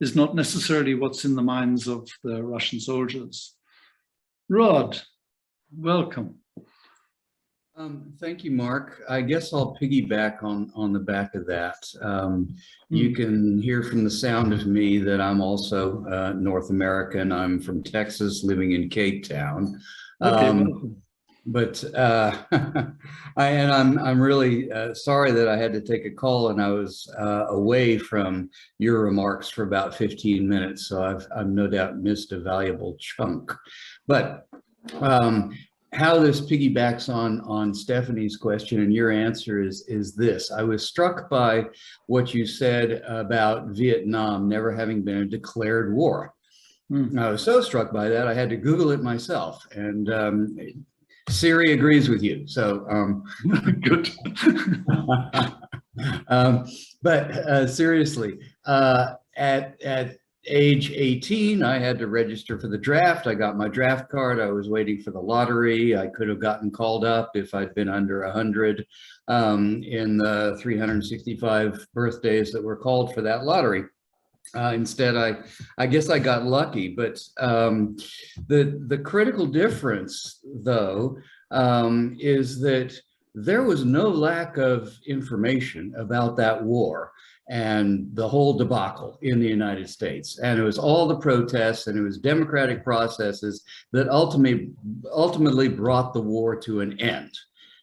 is not necessarily what's in the minds of the Russian soldiers. Rod. Welcome. Thank you, Mark. I guess I'll piggyback on the back of that. You can hear from the sound of me that I'm also North American. I'm from Texas, living in Cape Town. Okay, But I'm really sorry that I had to take a call and I was away from your remarks for about 15 minutes. So I've no doubt missed a valuable chunk. But how this piggybacks on Stephanie's question and your answer is this. I was struck by what you said about Vietnam never having been a declared war. I was so struck by that, I had to Google it myself. And Siri agrees with you, so good. But seriously, at age 18, I had to register for the draft. I got my draft card. I was waiting for the lottery. I could have gotten called up if I'd been under 100 in the 365 birthdays that were called for that lottery. Instead, I guess I got lucky, but the critical difference, though, is that there was no lack of information about that war and the whole debacle in the United States. And it was all the protests and it was democratic processes that ultimately brought the war to an end.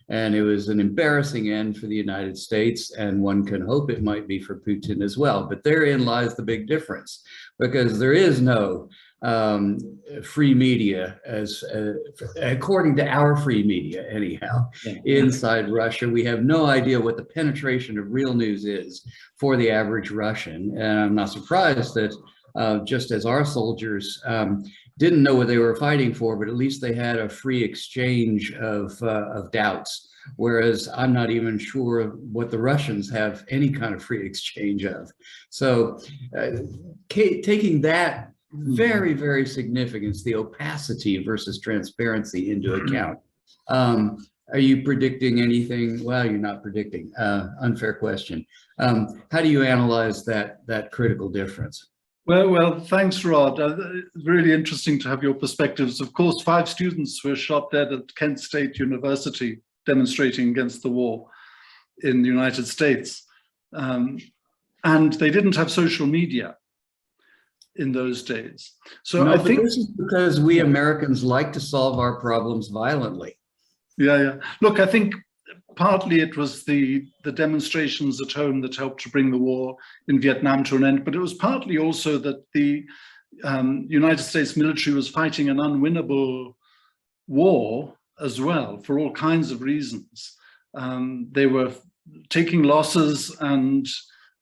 And it was an embarrassing end for the United States, and one can hope it might be for Putin as well. But therein lies the big difference, because there is no free media, as according to our free media anyhow, inside Russia. We have no idea what the penetration of real news is for the average Russian. And I'm not surprised that just as our soldiers didn't know what they were fighting for, but at least they had a free exchange of doubts. Whereas I'm not even sure what the Russians have any kind of free exchange of. So taking that very, very significance, the opacity versus transparency into account. Are you predicting anything? Well, you're not predicting, unfair question. How do you analyze that critical difference? Well, thanks, Rod. It's really interesting to have your perspectives. Of course, 5 students were shot dead at Kent State University demonstrating against the war in the United States. And they didn't have social media in those days. So no, I think this is because we Americans like to solve our problems violently. Yeah. Look, I think partly it was the demonstrations at home that helped to bring the war in Vietnam to an end, but it was partly also that the United States military was fighting an unwinnable war as well, for all kinds of reasons. They were taking losses, and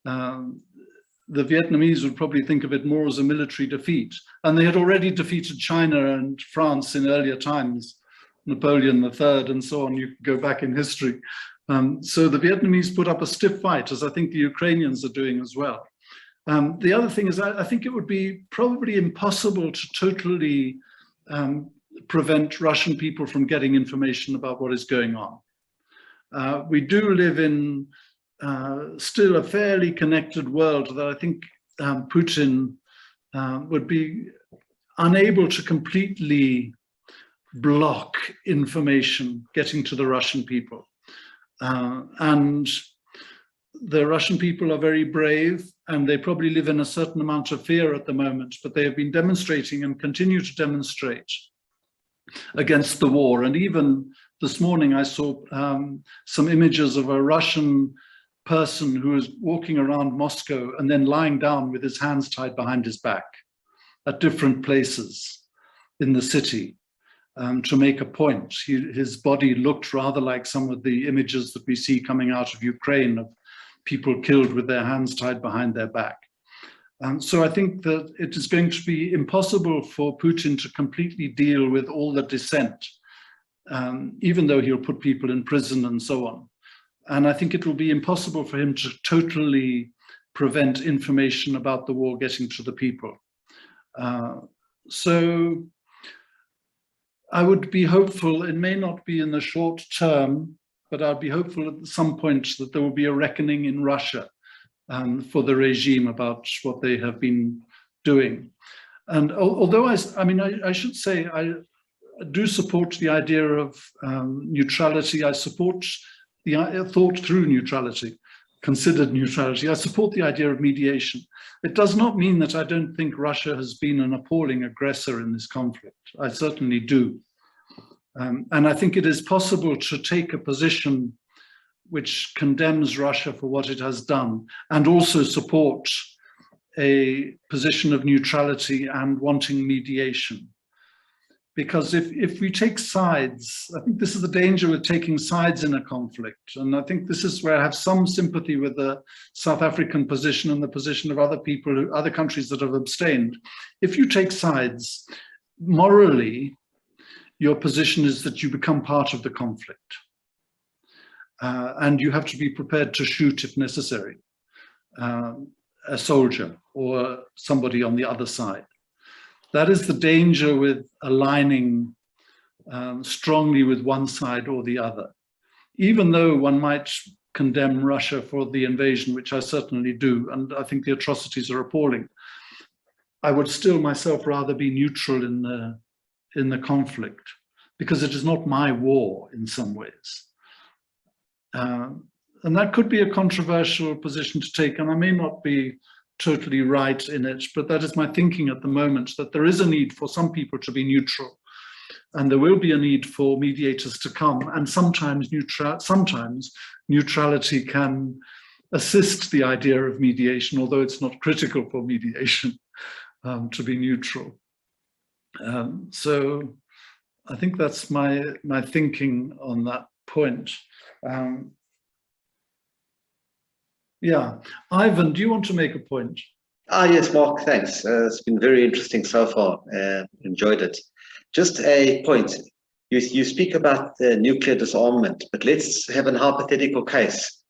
the Vietnamese would probably think of it more as a military defeat. And they had already defeated China and France in earlier times, Napoleon III and so on. You could go back in history. So the Vietnamese put up a stiff fight, as I think the Ukrainians are doing as well. The other thing is, I think it would be probably impossible to totally prevent Russian people from getting information about what is going on. We do live in still a fairly connected world that I think Putin would be unable to completely block information getting to the Russian people. And the Russian people are very brave, and they probably live in a certain amount of fear at the moment, but they have been demonstrating and continue to demonstrate against the war. And even this morning I saw some images of a Russian person who was walking around Moscow and then lying down with his hands tied behind his back at different places in the city. To make a point. His body looked rather like some of the images that we see coming out of Ukraine of people killed with their hands tied behind their back. So I think that it is going to be impossible for Putin to completely deal with all the dissent, even though he'll put people in prison and so on. And I think it will be impossible for him to totally prevent information about the war getting to the people. So I would be hopeful, it may not be in the short term, but I'd be hopeful at some point that there will be a reckoning in Russia for the regime about what they have been doing. And although I should say, do support the idea of neutrality. I support the thought through neutrality, considered neutrality. I support the idea of mediation. It does not mean that I don't think Russia has been an appalling aggressor in this conflict. I certainly do. And I think it is possible to take a position which condemns Russia for what it has done and also support a position of neutrality and wanting mediation. Because if we take sides, I think this is the danger with taking sides in a conflict. And I think this is where I have some sympathy with the South African position and the position of other people, other countries that have abstained. If you take sides, morally, your position is that you become part of the conflict. And you have to be prepared to shoot if necessary, a soldier or somebody on the other side. That is the danger with aligning strongly with one side or the other. Even though one might condemn Russia for the invasion, which I certainly do, and I think the atrocities are appalling, I would still myself rather be neutral in the conflict, because it is not my war in some ways. And that could be a controversial position to take, and I may not be totally right in it, but that is my thinking at the moment, that there is a need for some people to be neutral, and there will be a need for mediators to come, and sometimes neutrality can assist the idea of mediation, although it's not critical for mediation to be neutral. So I think that's my thinking on that point. Yeah, Ivan, do you want to make a point? Yes, Mark, thanks. It's been very interesting so far. Enjoyed it. Just a point. You speak about nuclear disarmament, but let's have an hypothetical case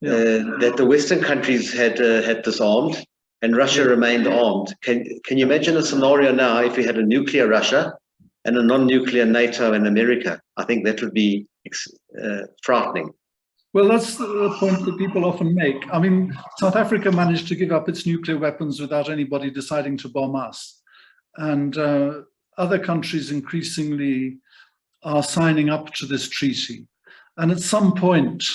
that the Western countries had disarmed and Russia remained armed. Can you imagine a scenario now if we had a nuclear Russia and a non-nuclear NATO and America? I think that would be frightening. Well, that's the point that people often make. I mean, South Africa managed to give up its nuclear weapons without anybody deciding to bomb us. And other countries increasingly are signing up to this treaty. And at some point,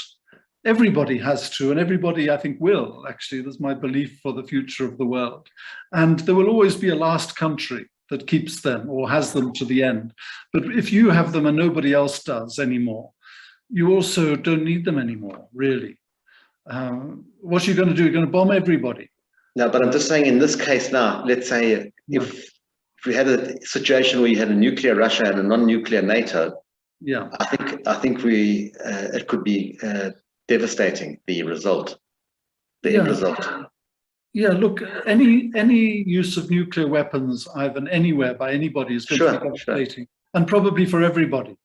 everybody has to, and everybody I think will, actually, that's my belief for the future of the world. And there will always be a last country that keeps them or has them to the end. But if you have them and nobody else does anymore, you also don't need them anymore, really. What are you going to do? You're going to bomb everybody. No, but I'm just saying in this case now, let's say if we had a situation where you had a nuclear Russia and a non-nuclear NATO, I think it could be devastating, the result, the end result. Yeah, look, any use of nuclear weapons, Ivan, anywhere by anybody is going to be devastating, and probably for everybody.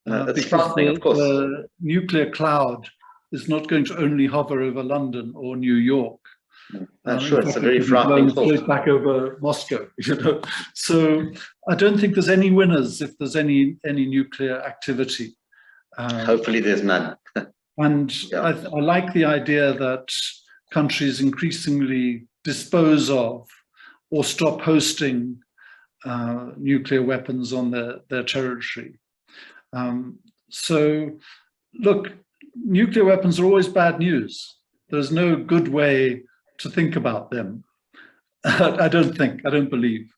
Because the nuclear cloud is not going to only hover over London or New York. Sure, it's a very frightening thought. Straight back over Moscow, you know. So I don't think there's any winners if there's any nuclear activity. Hopefully there's none. And I like the idea that countries increasingly dispose of or stop hosting nuclear weapons on their territory. So, look, nuclear weapons are always bad news. There's no good way to think about them. I don't believe.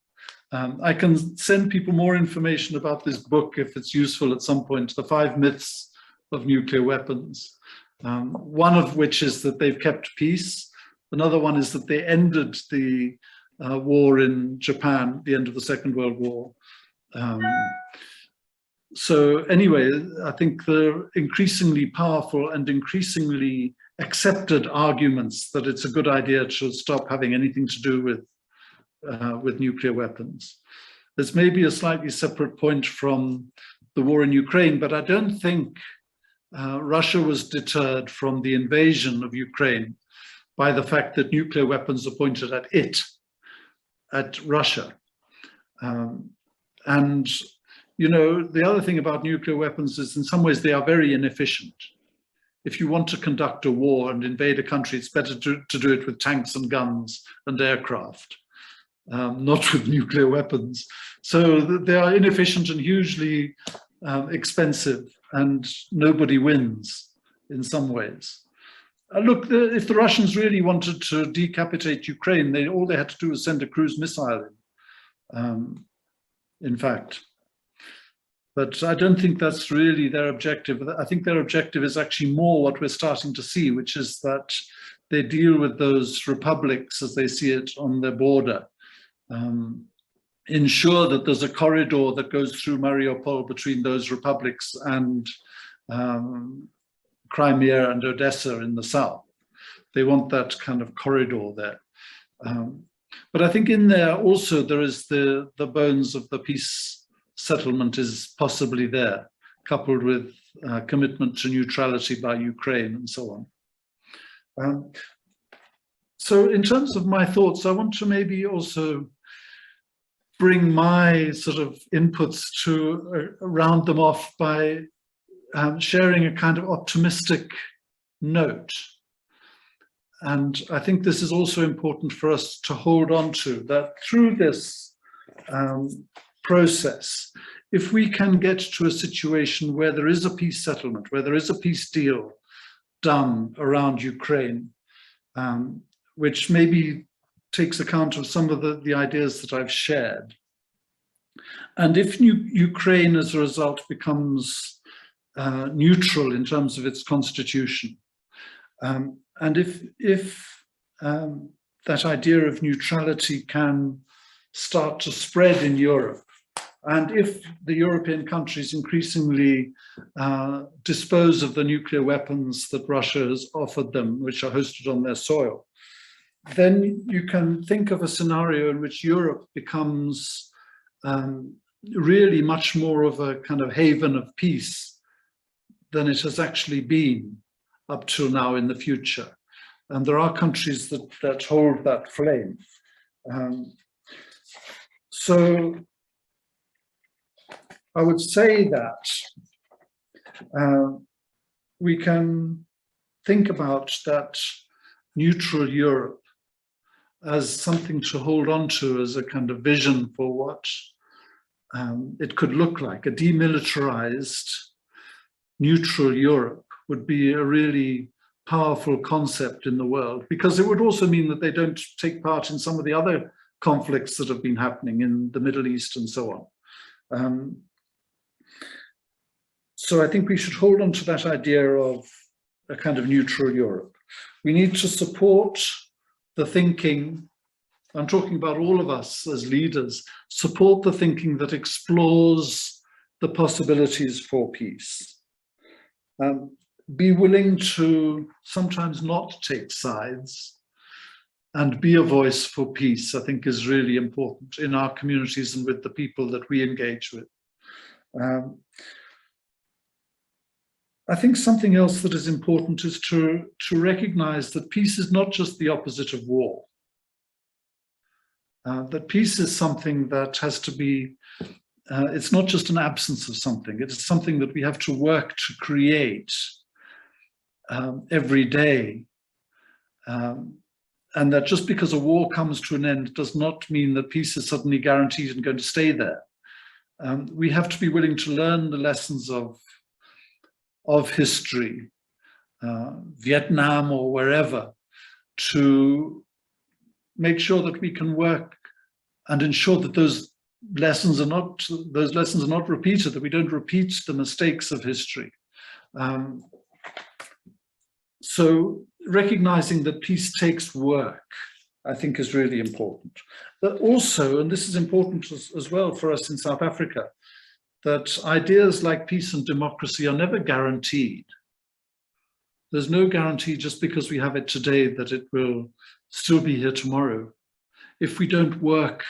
I can send people more information about this book if it's useful at some point, The 5 Myths of Nuclear Weapons. One of which is that they've kept peace. Another one is that they ended the war in Japan, the end of the Second World War. So anyway, I think the increasingly powerful and increasingly accepted arguments that it's a good idea to stop having anything to do with nuclear weapons. There's maybe a slightly separate point from the war in Ukraine, but I don't think Russia was deterred from the invasion of Ukraine by the fact that nuclear weapons are pointed at Russia. And you know, the other thing about nuclear weapons is in some ways they are very inefficient. If you want to conduct a war and invade a country, it's better to do it with tanks and guns and aircraft. not with nuclear weapons. So they are inefficient and hugely expensive, and nobody wins in some ways. Look, if the Russians really wanted to decapitate Ukraine, all they had to do was send a cruise missile in fact. But I don't think that's really their objective. I think their objective is actually more what we're starting to see, which is that they deal with those republics as they see it on their border. Ensure that there's a corridor that goes through Mariupol between those republics and Crimea and Odessa in the south. They want that kind of corridor there. But I think in there also there is the bones of the peace settlement is possibly there, coupled with commitment to neutrality by Ukraine and so on. So in terms of my thoughts, I want to maybe also bring my sort of inputs to round them off by sharing a kind of optimistic note. And I think this is also important for us to hold on to, that through this process, if we can get to a situation where there is a peace settlement, where there is a peace deal done around Ukraine, which maybe takes account of some of the ideas that I've shared. And if Ukraine as a result becomes neutral in terms of its constitution, and if that idea of neutrality can start to spread in Europe, and if the European countries increasingly dispose of the nuclear weapons that Russia has offered them, which are hosted on their soil, then you can think of a scenario in which Europe becomes really much more of a kind of haven of peace than it has actually been up till now in the future. And there are countries that hold that flame. So I would say that we can think about that neutral Europe as something to hold on to, as a kind of vision for what it could look like. A demilitarized neutral Europe would be a really powerful concept in the world, because it would also mean that they don't take part in some of the other conflicts that have been happening in the Middle East and so on. So I think we should hold on to that idea of a kind of neutral Europe. We need to support the thinking, I'm talking about all of us as leaders, support the thinking that explores the possibilities for peace. Be willing to sometimes not take sides and be a voice for peace, I think is really important in our communities and with the people that we engage with. I think something else that is important is to recognize that peace is not just the opposite of war. That peace is something that has to be, it's not just an absence of something, it's something that we have to work to create every day. And that just because a war comes to an end does not mean that peace is suddenly guaranteed and going to stay there. We have to be willing to learn the lessons of history, Vietnam or wherever, to make sure that we can work and ensure that those lessons are not repeated, that we don't repeat the mistakes of history. So recognizing that peace takes work, I think, is really important. But also, and this is important as well for us in South Africa, that ideas like peace and democracy are never guaranteed. There's no guarantee just because we have it today that it will still be here tomorrow. If we don't work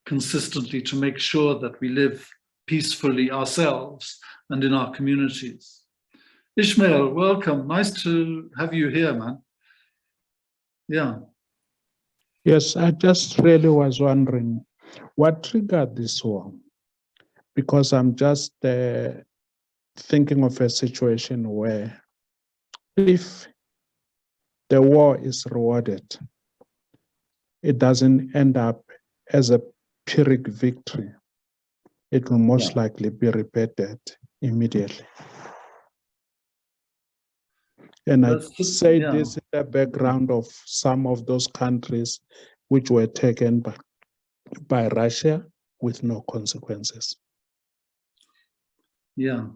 consistently to make sure that we live peacefully ourselves and in our communities. Ishmael, welcome. Nice to have you here, man. Yeah. Yes, I just really was wondering what triggered this war, because I'm just thinking of a situation where if the war is rewarded, it doesn't end up as a Pyrrhic victory, it will most likely be repeated immediately. And I say this in the background of some of those countries which were taken by Russia with no consequences. Yeah.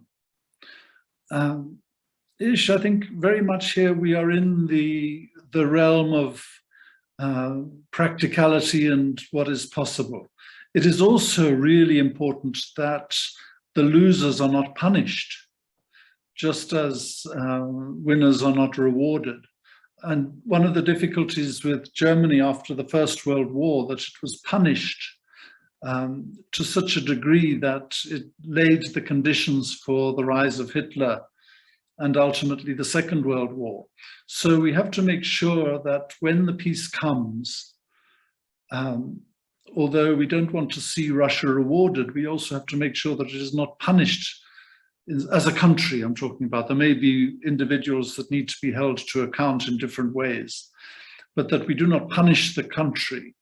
Ish, I think very much here we are in the realm of practicality and what is possible. It is also really important that the losers are not punished, just as winners are not rewarded. And one of the difficulties with Germany after the First World War, that it was punished to such a degree that it laid the conditions for the rise of Hitler and ultimately the Second World War. So we have to make sure that when the peace comes, although we don't want to see Russia rewarded, we also have to make sure that it is not punished as a country. I'm talking about, there may be individuals that need to be held to account in different ways, but that we do not punish the country,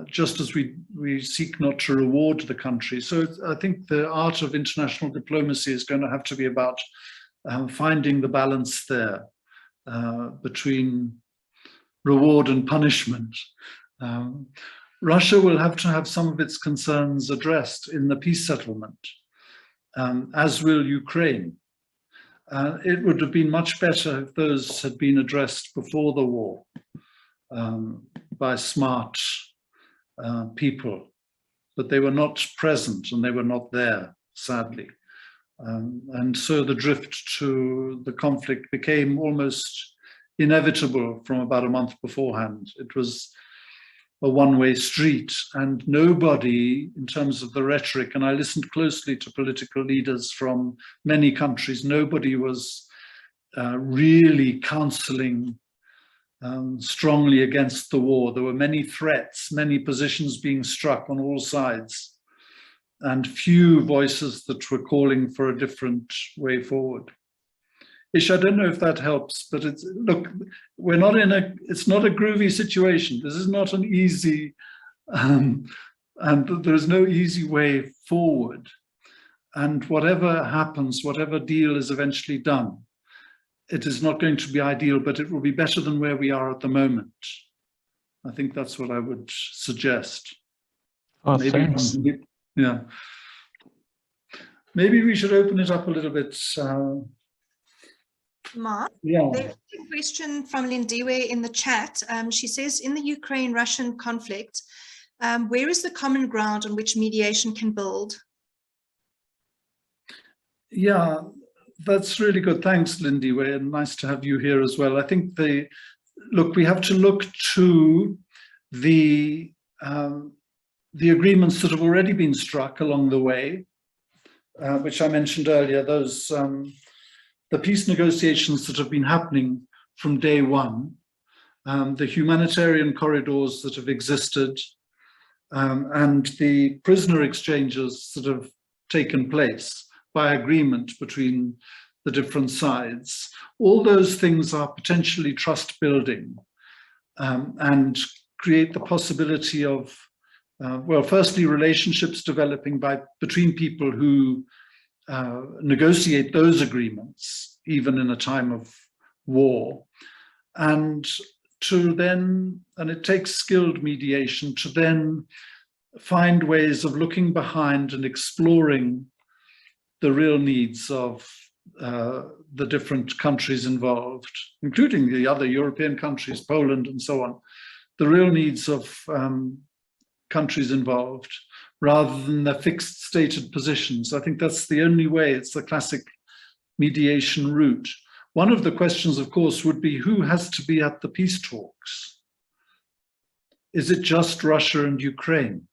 just as we seek not to reward the country. So I think the art of international diplomacy is going to have to be about finding the balance there between reward and punishment. Russia will have to have some of its concerns addressed in the peace settlement, as will Ukraine. It would have been much better if those had been addressed before the war by smart people, but they were not present and they were not there, sadly. And so the drift to the conflict became almost inevitable from about a month beforehand. It was a one-way street, and nobody, in terms of the rhetoric, and I listened closely to political leaders from many countries, nobody was really counseling strongly against the war. There were many threats, many positions being struck on all sides, and few voices that were calling for a different way forward. Ish, I don't know if that helps, but look, we're not it's not a groovy situation. This is not an easy, and there's no easy way forward. And whatever happens, whatever deal is eventually done, it is not going to be ideal, but it will be better than where we are at the moment. I think that's what I would suggest. Oh, thanks. Yeah. Maybe we should open it up a little bit. Mark, yeah. There's a question from Lindiwe in the chat. She says, in the Ukraine-Russian conflict, where is the common ground on which mediation can build? Yeah, that's really good. Thanks, Lindiwe, and nice to have you here as well. I think we have to look to the agreements that have already been struck along the way, which I mentioned earlier, those the peace negotiations that have been happening from day one, the humanitarian corridors that have existed, and the prisoner exchanges that have taken place by agreement between the different sides. All those things are potentially trust building and create the possibility of well, firstly, relationships developing between people who negotiate those agreements, even in a time of war, and it takes skilled mediation to then find ways of looking behind and exploring the real needs of the different countries involved, including the other European countries, Poland and so on, the real needs of countries involved, rather than their fixed stated positions. I think that's the only way. It's the classic mediation route. One of the questions, of course, would be who has to be at the peace talks? Is it just Russia and Ukraine?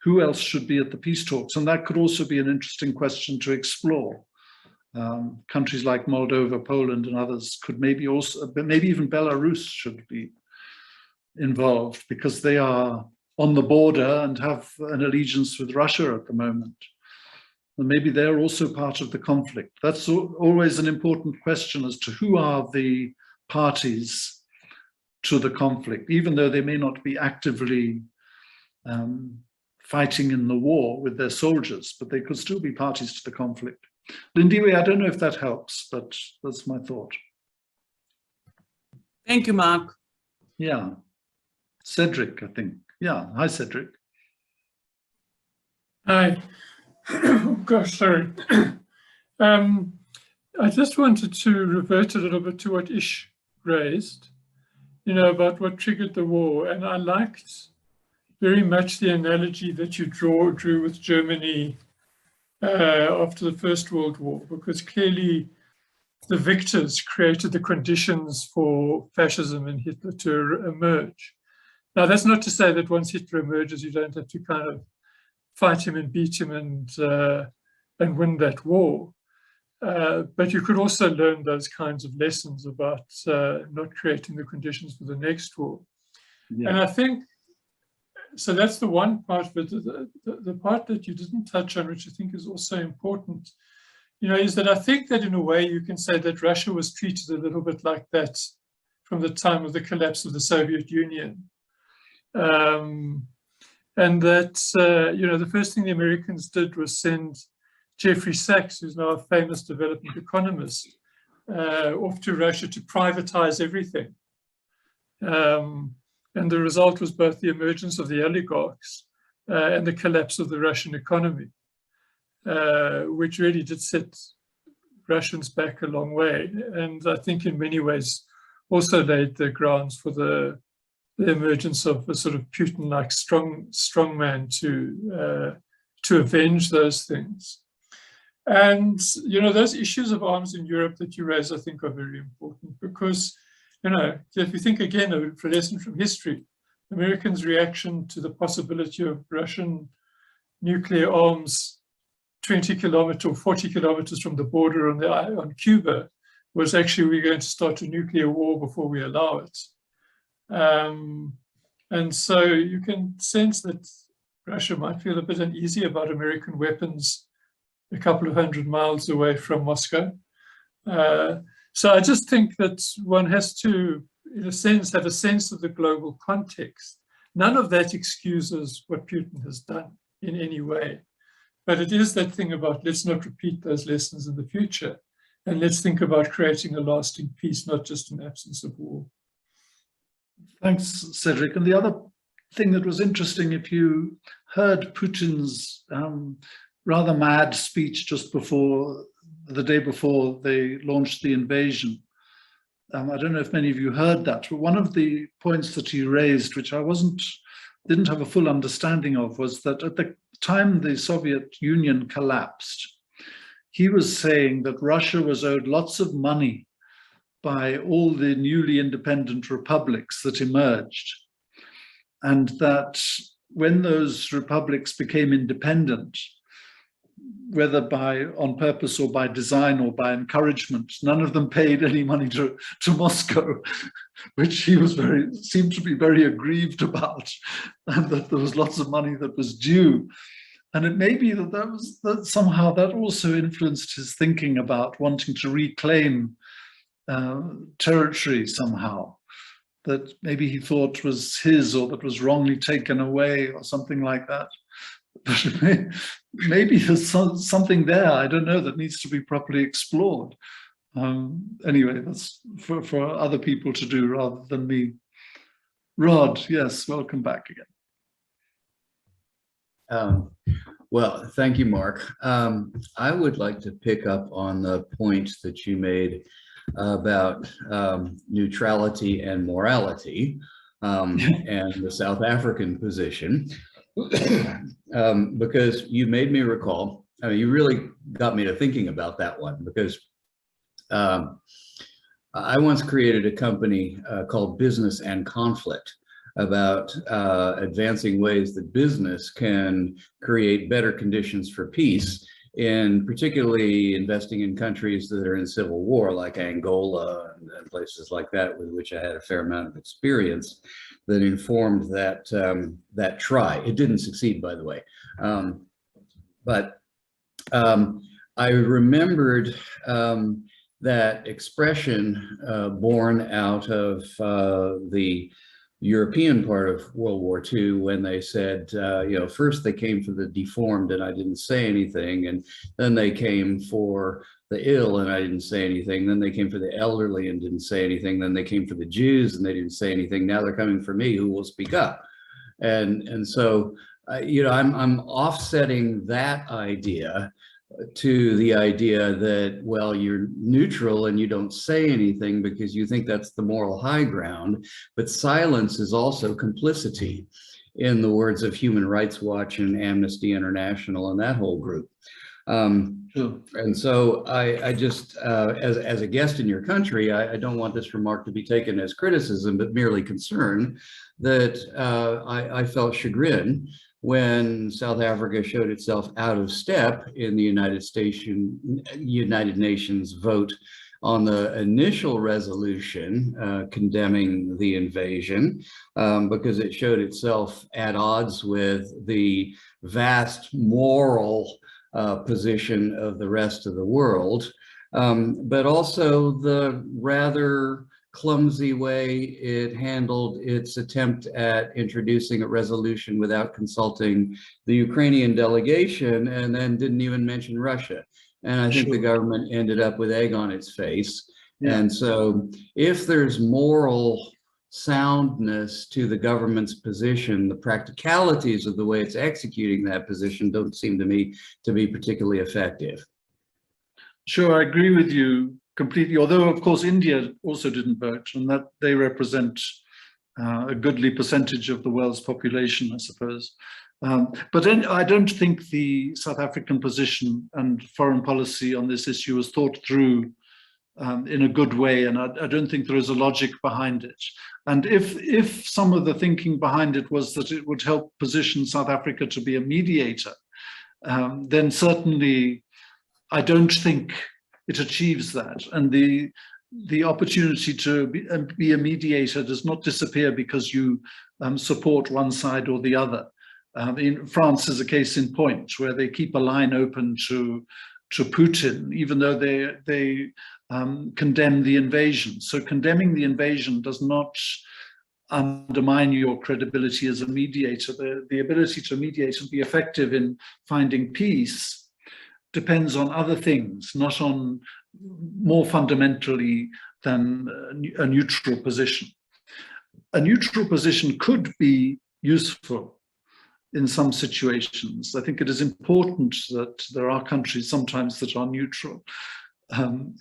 Who else should be at the peace talks? And that could also be an interesting question to explore. Countries like Moldova, Poland, and others could maybe even Belarus should be involved, because they are on the border and have an allegiance with Russia at the moment. And maybe they're also part of the conflict. That's always an important question as to who are the parties to the conflict, even though they may not be actively fighting in the war with their soldiers, but they could still be parties to the conflict. Lindiwe, I don't know if that helps, but that's my thought. Thank you, Mark. Yeah. Cedric, I think. Yeah. Hi, Cedric. Hi. Gosh, sorry. I just wanted to revert a little bit to what Ish raised, about what triggered the war. And I liked very much the analogy that you drew with Germany after the First World War, because clearly the victors created the conditions for fascism and Hitler to emerge. Now, that's not to say that once Hitler emerges, you don't have to kind of fight him and beat him and win that war. But you could also learn those kinds of lessons about not creating the conditions for the next war. Yeah. And I think, so that's the one part of it. The part that you didn't touch on, which I think is also important, is that I think that in a way you can say that Russia was treated a little bit like that from the time of the collapse of the Soviet Union. And that, the first thing the Americans did was send Jeffrey Sachs, who's now a famous development economist, off to Russia to privatize everything. And the result was both the emergence of the oligarchs and the collapse of the Russian economy, which really did set Russians back a long way. And I think in many ways also laid the grounds for the emergence of a sort of Putin-like strongman to avenge those things. And, those issues of arms in Europe that you raise, I think, are very important because, if you think again of a lesson from history, Americans' reaction to the possibility of Russian nuclear arms 20 kilometers or 40 kilometers from the border on Cuba was actually, we're going to start a nuclear war before we allow it. And so you can sense that Russia might feel a bit uneasy about American weapons a couple of 100 miles away from Moscow. So I just think that one has to, in a sense, have a sense of the global context. None of that excuses what Putin has done in any way. But it is that thing about let's not repeat those lessons in the future. And let's think about creating a lasting peace, not just an absence of war. Thanks, Cedric. And the other thing that was interesting, if you heard Putin's rather mad speech just before, the day before they launched the invasion, I don't know if many of you heard that, but one of the points that he raised, which I didn't have a full understanding of, was that at the time the Soviet Union collapsed, he was saying that Russia was owed lots of money by all the newly independent republics that emerged, and that when those republics became independent, whether on purpose or by design or by encouragement, none of them paid any money to Moscow, which he seemed to be very aggrieved about, and that there was lots of money that was due. And it may be that somehow that also influenced his thinking about wanting to reclaim territory somehow, that maybe he thought was his or that was wrongly taken away or something like that. But maybe there's something there, I don't know, that needs to be properly explored. Anyway, that's for other people to do rather than me. Rod, yes, welcome back again. Well, thank you, Mark. I would like to pick up on the point that you made about neutrality and morality and the South African position. Because you made me recall, you really got me to thinking about that one, because I once created a company called Business and Conflict about advancing ways that business can create better conditions for peace, in particularly investing in countries that are in civil war, like Angola and places like that, with which I had a fair amount of experience that informed that try. It didn't succeed, by the way. But I remembered that expression born out of the European part of World War II when they said, you know, first they came for the deformed and I didn't say anything, and then they came for the ill and I didn't say anything, then they came for the elderly and didn't say anything, then they came for the Jews and they didn't say anything, now they're coming for me, who will speak up. And so, you know, I'm offsetting that idea to the idea that, well, you're neutral and you don't say anything because you think that's the moral high ground, but silence is also complicity, in the words of Human Rights Watch and Amnesty International and that whole group. Sure. And so I just, as a guest in your country, I don't want this remark to be taken as criticism, but merely concern that I felt chagrin when South Africa showed itself out of step in the United Nations vote on the initial resolution condemning the invasion, because it showed itself at odds with the vast moral position of the rest of the world, but also the rather clumsy way it handled its attempt at introducing a resolution without consulting the Ukrainian delegation, and then didn't even mention Russia. And I think the government ended up with egg on its face. Yeah. And so if there's moral soundness to the government's position, the practicalities of the way it's executing that position don't seem to me to be particularly effective. Sure, I agree with you completely, although of course India also didn't vote, and that they represent a goodly percentage of the world's population, I suppose. But then I don't think the South African position and foreign policy on this issue was thought through in a good way, and I don't think there is a logic behind it. And if some of the thinking behind it was that it would help position South Africa to be a mediator, then certainly I don't think it achieves that. And the opportunity to be a mediator does not disappear because you support one side or the other. In France is a case in point where they keep a line open to Putin, even though they condemn the invasion. So condemning the invasion does not undermine your credibility as a mediator. The ability to mediate and be effective in finding peace depends on other things, not on more fundamentally than a neutral position. A neutral position could be useful in some situations. I think it is important that there are countries sometimes that are neutral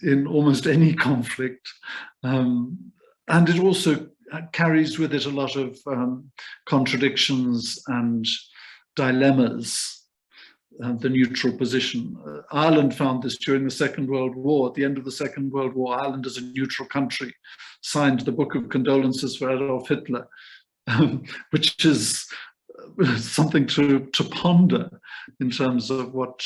in almost any conflict. And it also carries with it a lot of contradictions and dilemmas, the neutral position. Ireland found this during the Second World War. At the end of the Second World War, Ireland as a neutral country signed the Book of Condolences for Adolf Hitler, which is something to ponder in terms of what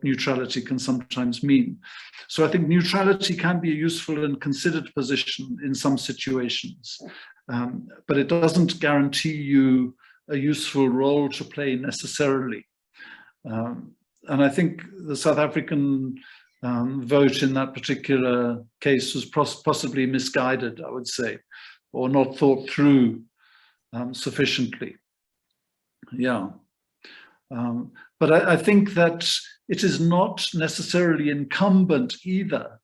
neutrality can sometimes mean. So I think neutrality can be a useful and considered position in some situations, but it doesn't guarantee you a useful role to play necessarily. And I think the South African vote in that particular case was possibly misguided, I would say, or not thought through sufficiently. Yeah. But I think that it is not necessarily incumbent either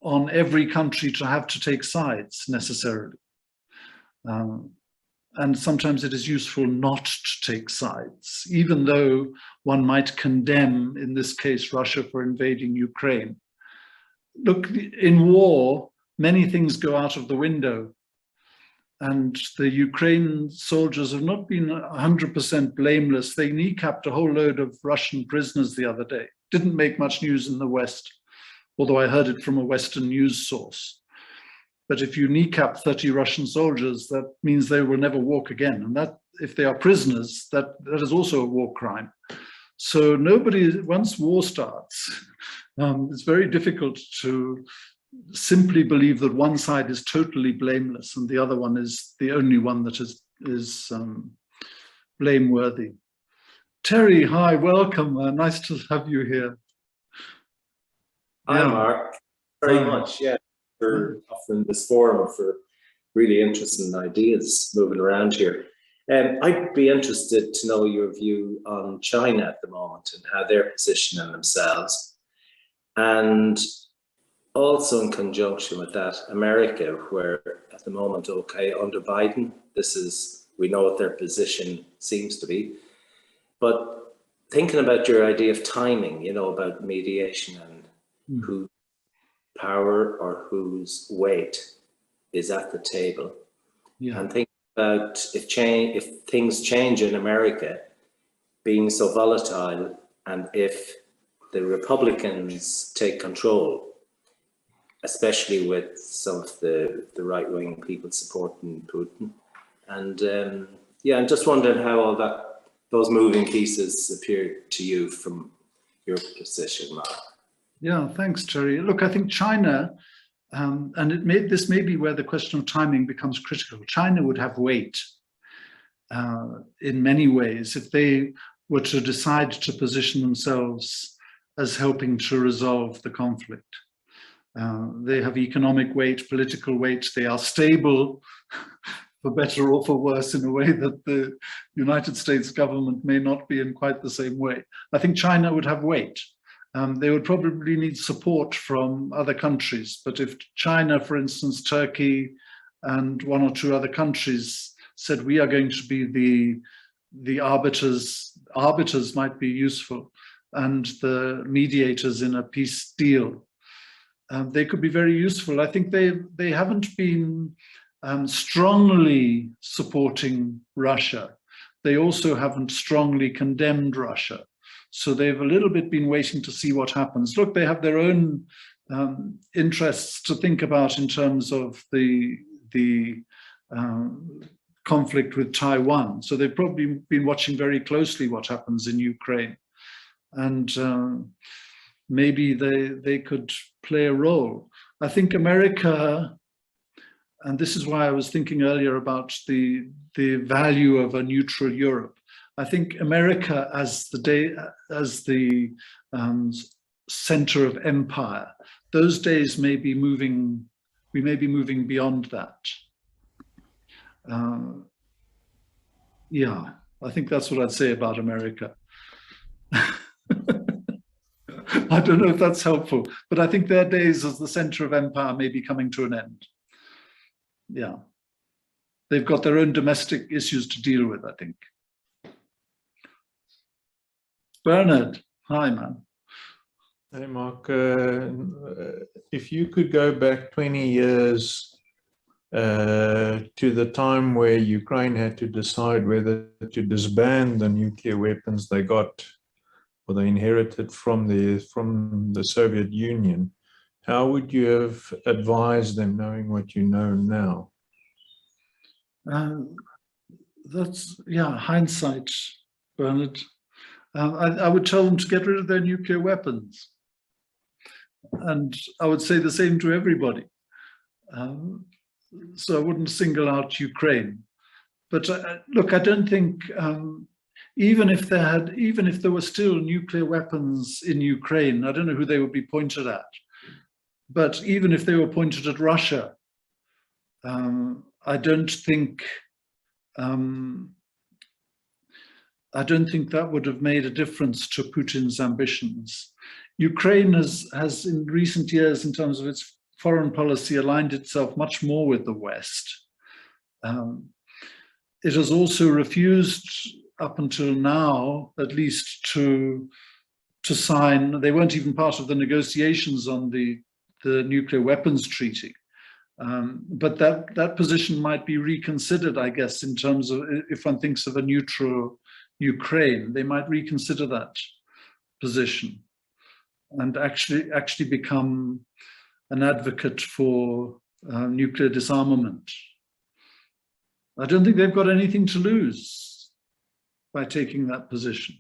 on every country to have to take sides necessarily. And sometimes it is useful not to take sides, even though one might condemn, in this case, Russia for invading Ukraine. Look, in war, many things go out of the window. And the Ukraine soldiers have not been 100% blameless. They kneecapped a whole load of Russian prisoners the other day. Didn't make much news in the West, although I heard it from a Western news source. But if you kneecap 30 Russian soldiers, that means they will never walk again. And that, if they are prisoners, that is also a war crime. So once war starts, it's very difficult to simply believe that one side is totally blameless and the other one is the only one that is blameworthy. Terry, hi, welcome. Nice to have you here. Hi, Mark. Very much, yeah, for offering this forum for really interesting ideas moving around here. I'd be interested to know your view on China at the moment and how they're positioning themselves. And also in conjunction with that, America, where at the moment, okay, under Biden, we know what their position seems to be. But thinking about your idea of timing, about mediation and whose power or whose weight is at the table. Yeah. And think about if things change in America, being so volatile, and if the Republicans take control, especially with some of the right-wing people supporting Putin. And I'm just wondering how all those moving pieces appear to you from your position, Mark. Yeah, thanks, Terry. Look, I think China, and this may be where the question of timing becomes critical. China would have weight in many ways if they were to decide to position themselves as helping to resolve the conflict. They have economic weight, political weight. They are stable, for better or for worse, in a way that the United States government may not be in quite the same way. I think China would have weight. They would probably need support from other countries. But if China, for instance, Turkey and one or two other countries said, we are going to be the arbiters might be useful, and the mediators in a peace deal, they could be very useful. I think they haven't been strongly supporting Russia. They also haven't strongly condemned Russia. So they've a little bit been waiting to see what happens. Look, they have their own interests to think about in terms of the conflict with Taiwan. So they've probably been watching very closely what happens in Ukraine. And maybe they could play a role. I think America, and this is why I was thinking earlier about the value of a neutral Europe. I think America as the center of empire, those days may be moving, we may be moving beyond that. Yeah, I think that's what I'd say about America. I don't know if that's helpful, but I think their days as the center of empire may be coming to an end. Yeah. They've got their own domestic issues to deal with, I think. Bernard, hi, man. Hey, Mark. If you could go back 20 years to the time where Ukraine had to decide whether to disband the nuclear weapons they got or they inherited from the Soviet Union, how would you have advised them, knowing what you know now? That's, yeah, hindsight, Bernard. I would tell them to get rid of their nuclear weapons. And I would say the same to everybody. So I wouldn't single out Ukraine. But look, I don't think, even if there were still nuclear weapons in Ukraine, I don't know who they would be pointed at. But even if they were pointed at Russia, I don't think that would have made a difference to Putin's ambitions. Ukraine has in recent years, in terms of its foreign policy, aligned itself much more with the West. It has also refused, up until now, at least, to sign. They weren't even part of the negotiations on the nuclear weapons treaty. But that position might be reconsidered, I guess, in terms of, if one thinks of a neutral Ukraine, they might reconsider that position and actually become an advocate for nuclear disarmament. I don't think they've got anything to lose by taking that position.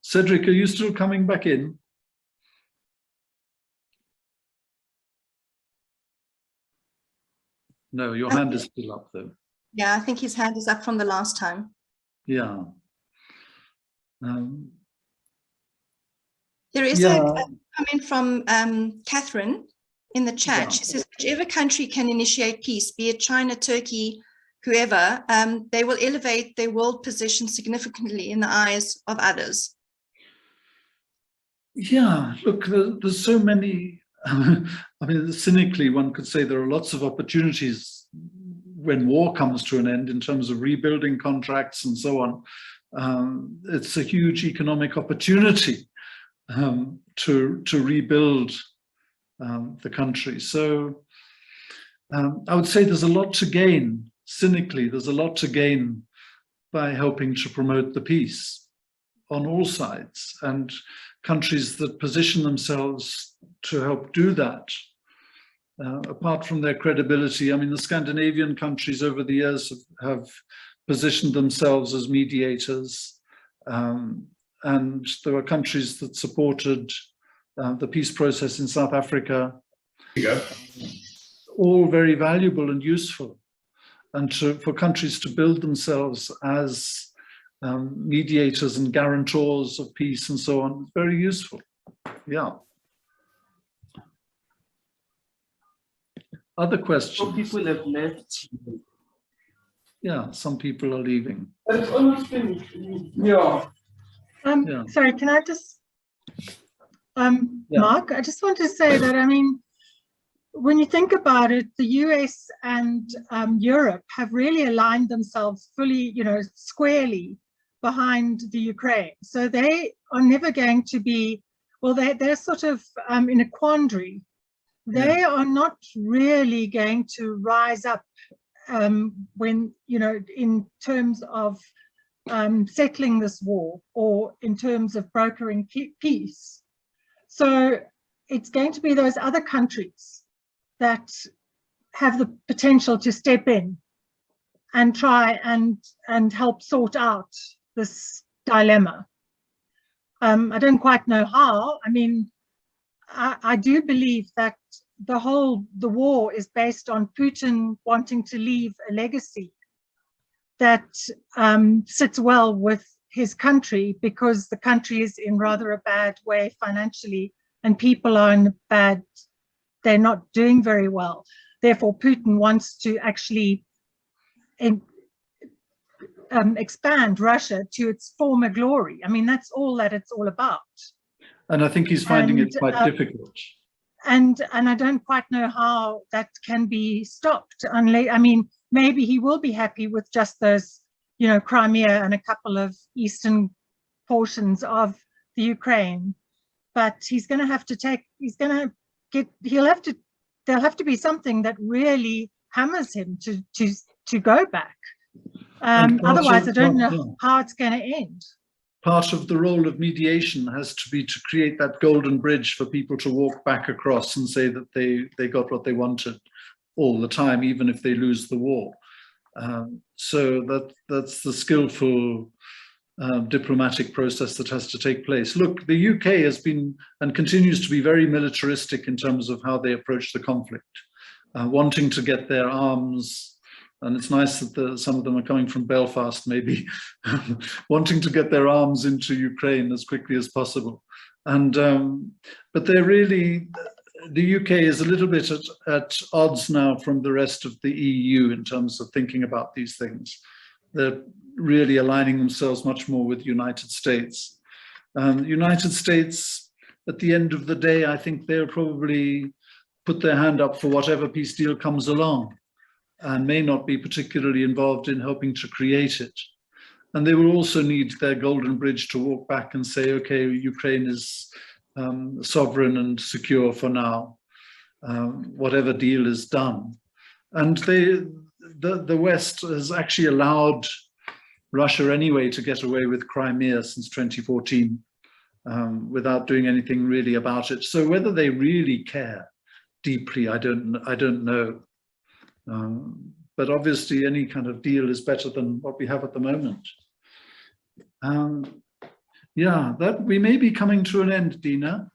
Cedric, are you still coming back in? No, your hand is still up though. Yeah, I think his hand is up from the last time. Yeah. There is a comment from Catherine. in the chat. Yeah. She says, whichever country can initiate peace, be it China, Turkey, whoever, they will elevate their world position significantly in the eyes of others. Yeah, look, there's so many, I mean, cynically, one could say there are lots of opportunities when war comes to an end in terms of rebuilding contracts and so on. It's a huge economic opportunity to rebuild the country. So I would say there's a lot to gain, cynically, there's a lot to gain by helping to promote the peace on all sides. And countries that position themselves to help do that, apart from their credibility, I mean, the Scandinavian countries over the years have positioned themselves as mediators. And there were countries that supported the peace process in South Africa. All very valuable and useful. And for countries to build themselves as mediators and guarantors of peace and so on, very useful. Yeah. Other questions? Some people have left. Yeah, some people are leaving. It's almost finished. Yeah. Yeah. Sorry, can I just, Mark, I just want to say that, I mean, when you think about it, the US and Europe have really aligned themselves fully, you know, squarely behind the Ukraine. So they are never going to be, well, they're sort of in a quandary. They are not really going to rise up when, you know, in terms of settling this war or in terms of brokering peace. So it's going to be those other countries that have the potential to step in and try and help sort out this dilemma. I don't quite know how. I mean, I do believe that the war is based on Putin wanting to leave a legacy that sits well with his country, because the country is in rather a bad way financially and people are in bad, they're not doing very well. Therefore, Putin wants to actually expand Russia to its former glory. I mean, that's all that it's all about. And I think he's finding it quite difficult. And I don't quite know how that can be stopped, unless, I mean, maybe he will be happy with just those, you know, Crimea and a couple of eastern portions of the Ukraine, but he's going to have to take, there'll have to be something that really hammers him to go back. Otherwise, I don't know how it's going to end. Part of the role of mediation has to be to create that golden bridge for people to walk back across and say that they got what they wanted all the time, even if they lose the war. So that's the skillful diplomatic process that has to take place. Look, the UK has been and continues to be very militaristic in terms of how they approach the conflict, wanting to get their arms. And it's nice that some of them are coming from Belfast, maybe, wanting to get their arms into Ukraine as quickly as possible. And but they're really, the UK is a little bit at odds now from the rest of the EU in terms of thinking about these things. They're really aligning themselves much more with the United States. The United States, at the end of the day, I think they'll probably put their hand up for whatever peace deal comes along, and may not be particularly involved in helping to create it. And they will also need their golden bridge to walk back and say, okay, Ukraine is sovereign and secure for now, whatever deal is done. And the West has actually allowed Russia anyway to get away with Crimea since 2014 without doing anything really about it. So whether they really care deeply, I don't know. But obviously any kind of deal is better than what we have at the moment. Yeah, that we may be coming to an end, Dina.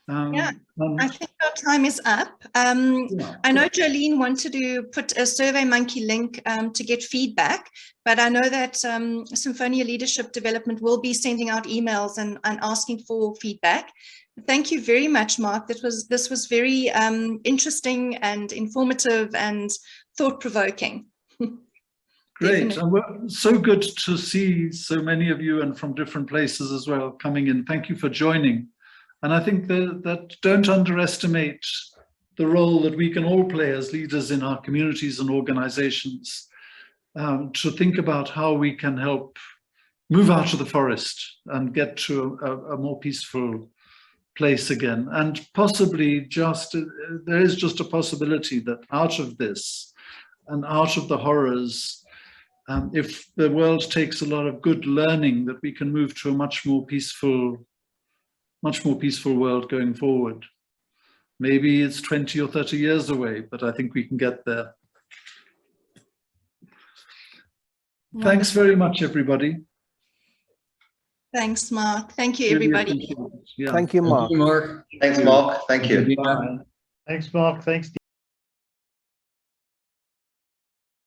Yeah, and- I think our time is up. yeah. I know Jolene wanted to put a SurveyMonkey link to get feedback, but I know that Symphonia Leadership Development will be sending out emails and asking for feedback. Thank you very much, Mark. This was very interesting and informative and thought-provoking. Great. Definitely. And we're so good to see so many of you and from different places as well coming in. Thank you for joining. And I think that don't underestimate the role that we can all play as leaders in our communities and organizations to think about how we can help move out of the forest and get to a more peaceful place again. And possibly there is just a possibility that out of this and out of the horrors, if the world takes a lot of good learning, that we can move to a much more peaceful world going forward. Maybe it's 20 or 30 years away, but I think we can get there. Thanks very much, everybody. Thanks, Mark. Thank you, Really everybody. appreciate it. Yeah. Thank you, Mark. Thank you, Mark. Thanks, Mark. Thank you. Bye. Thanks, Mark. Thanks.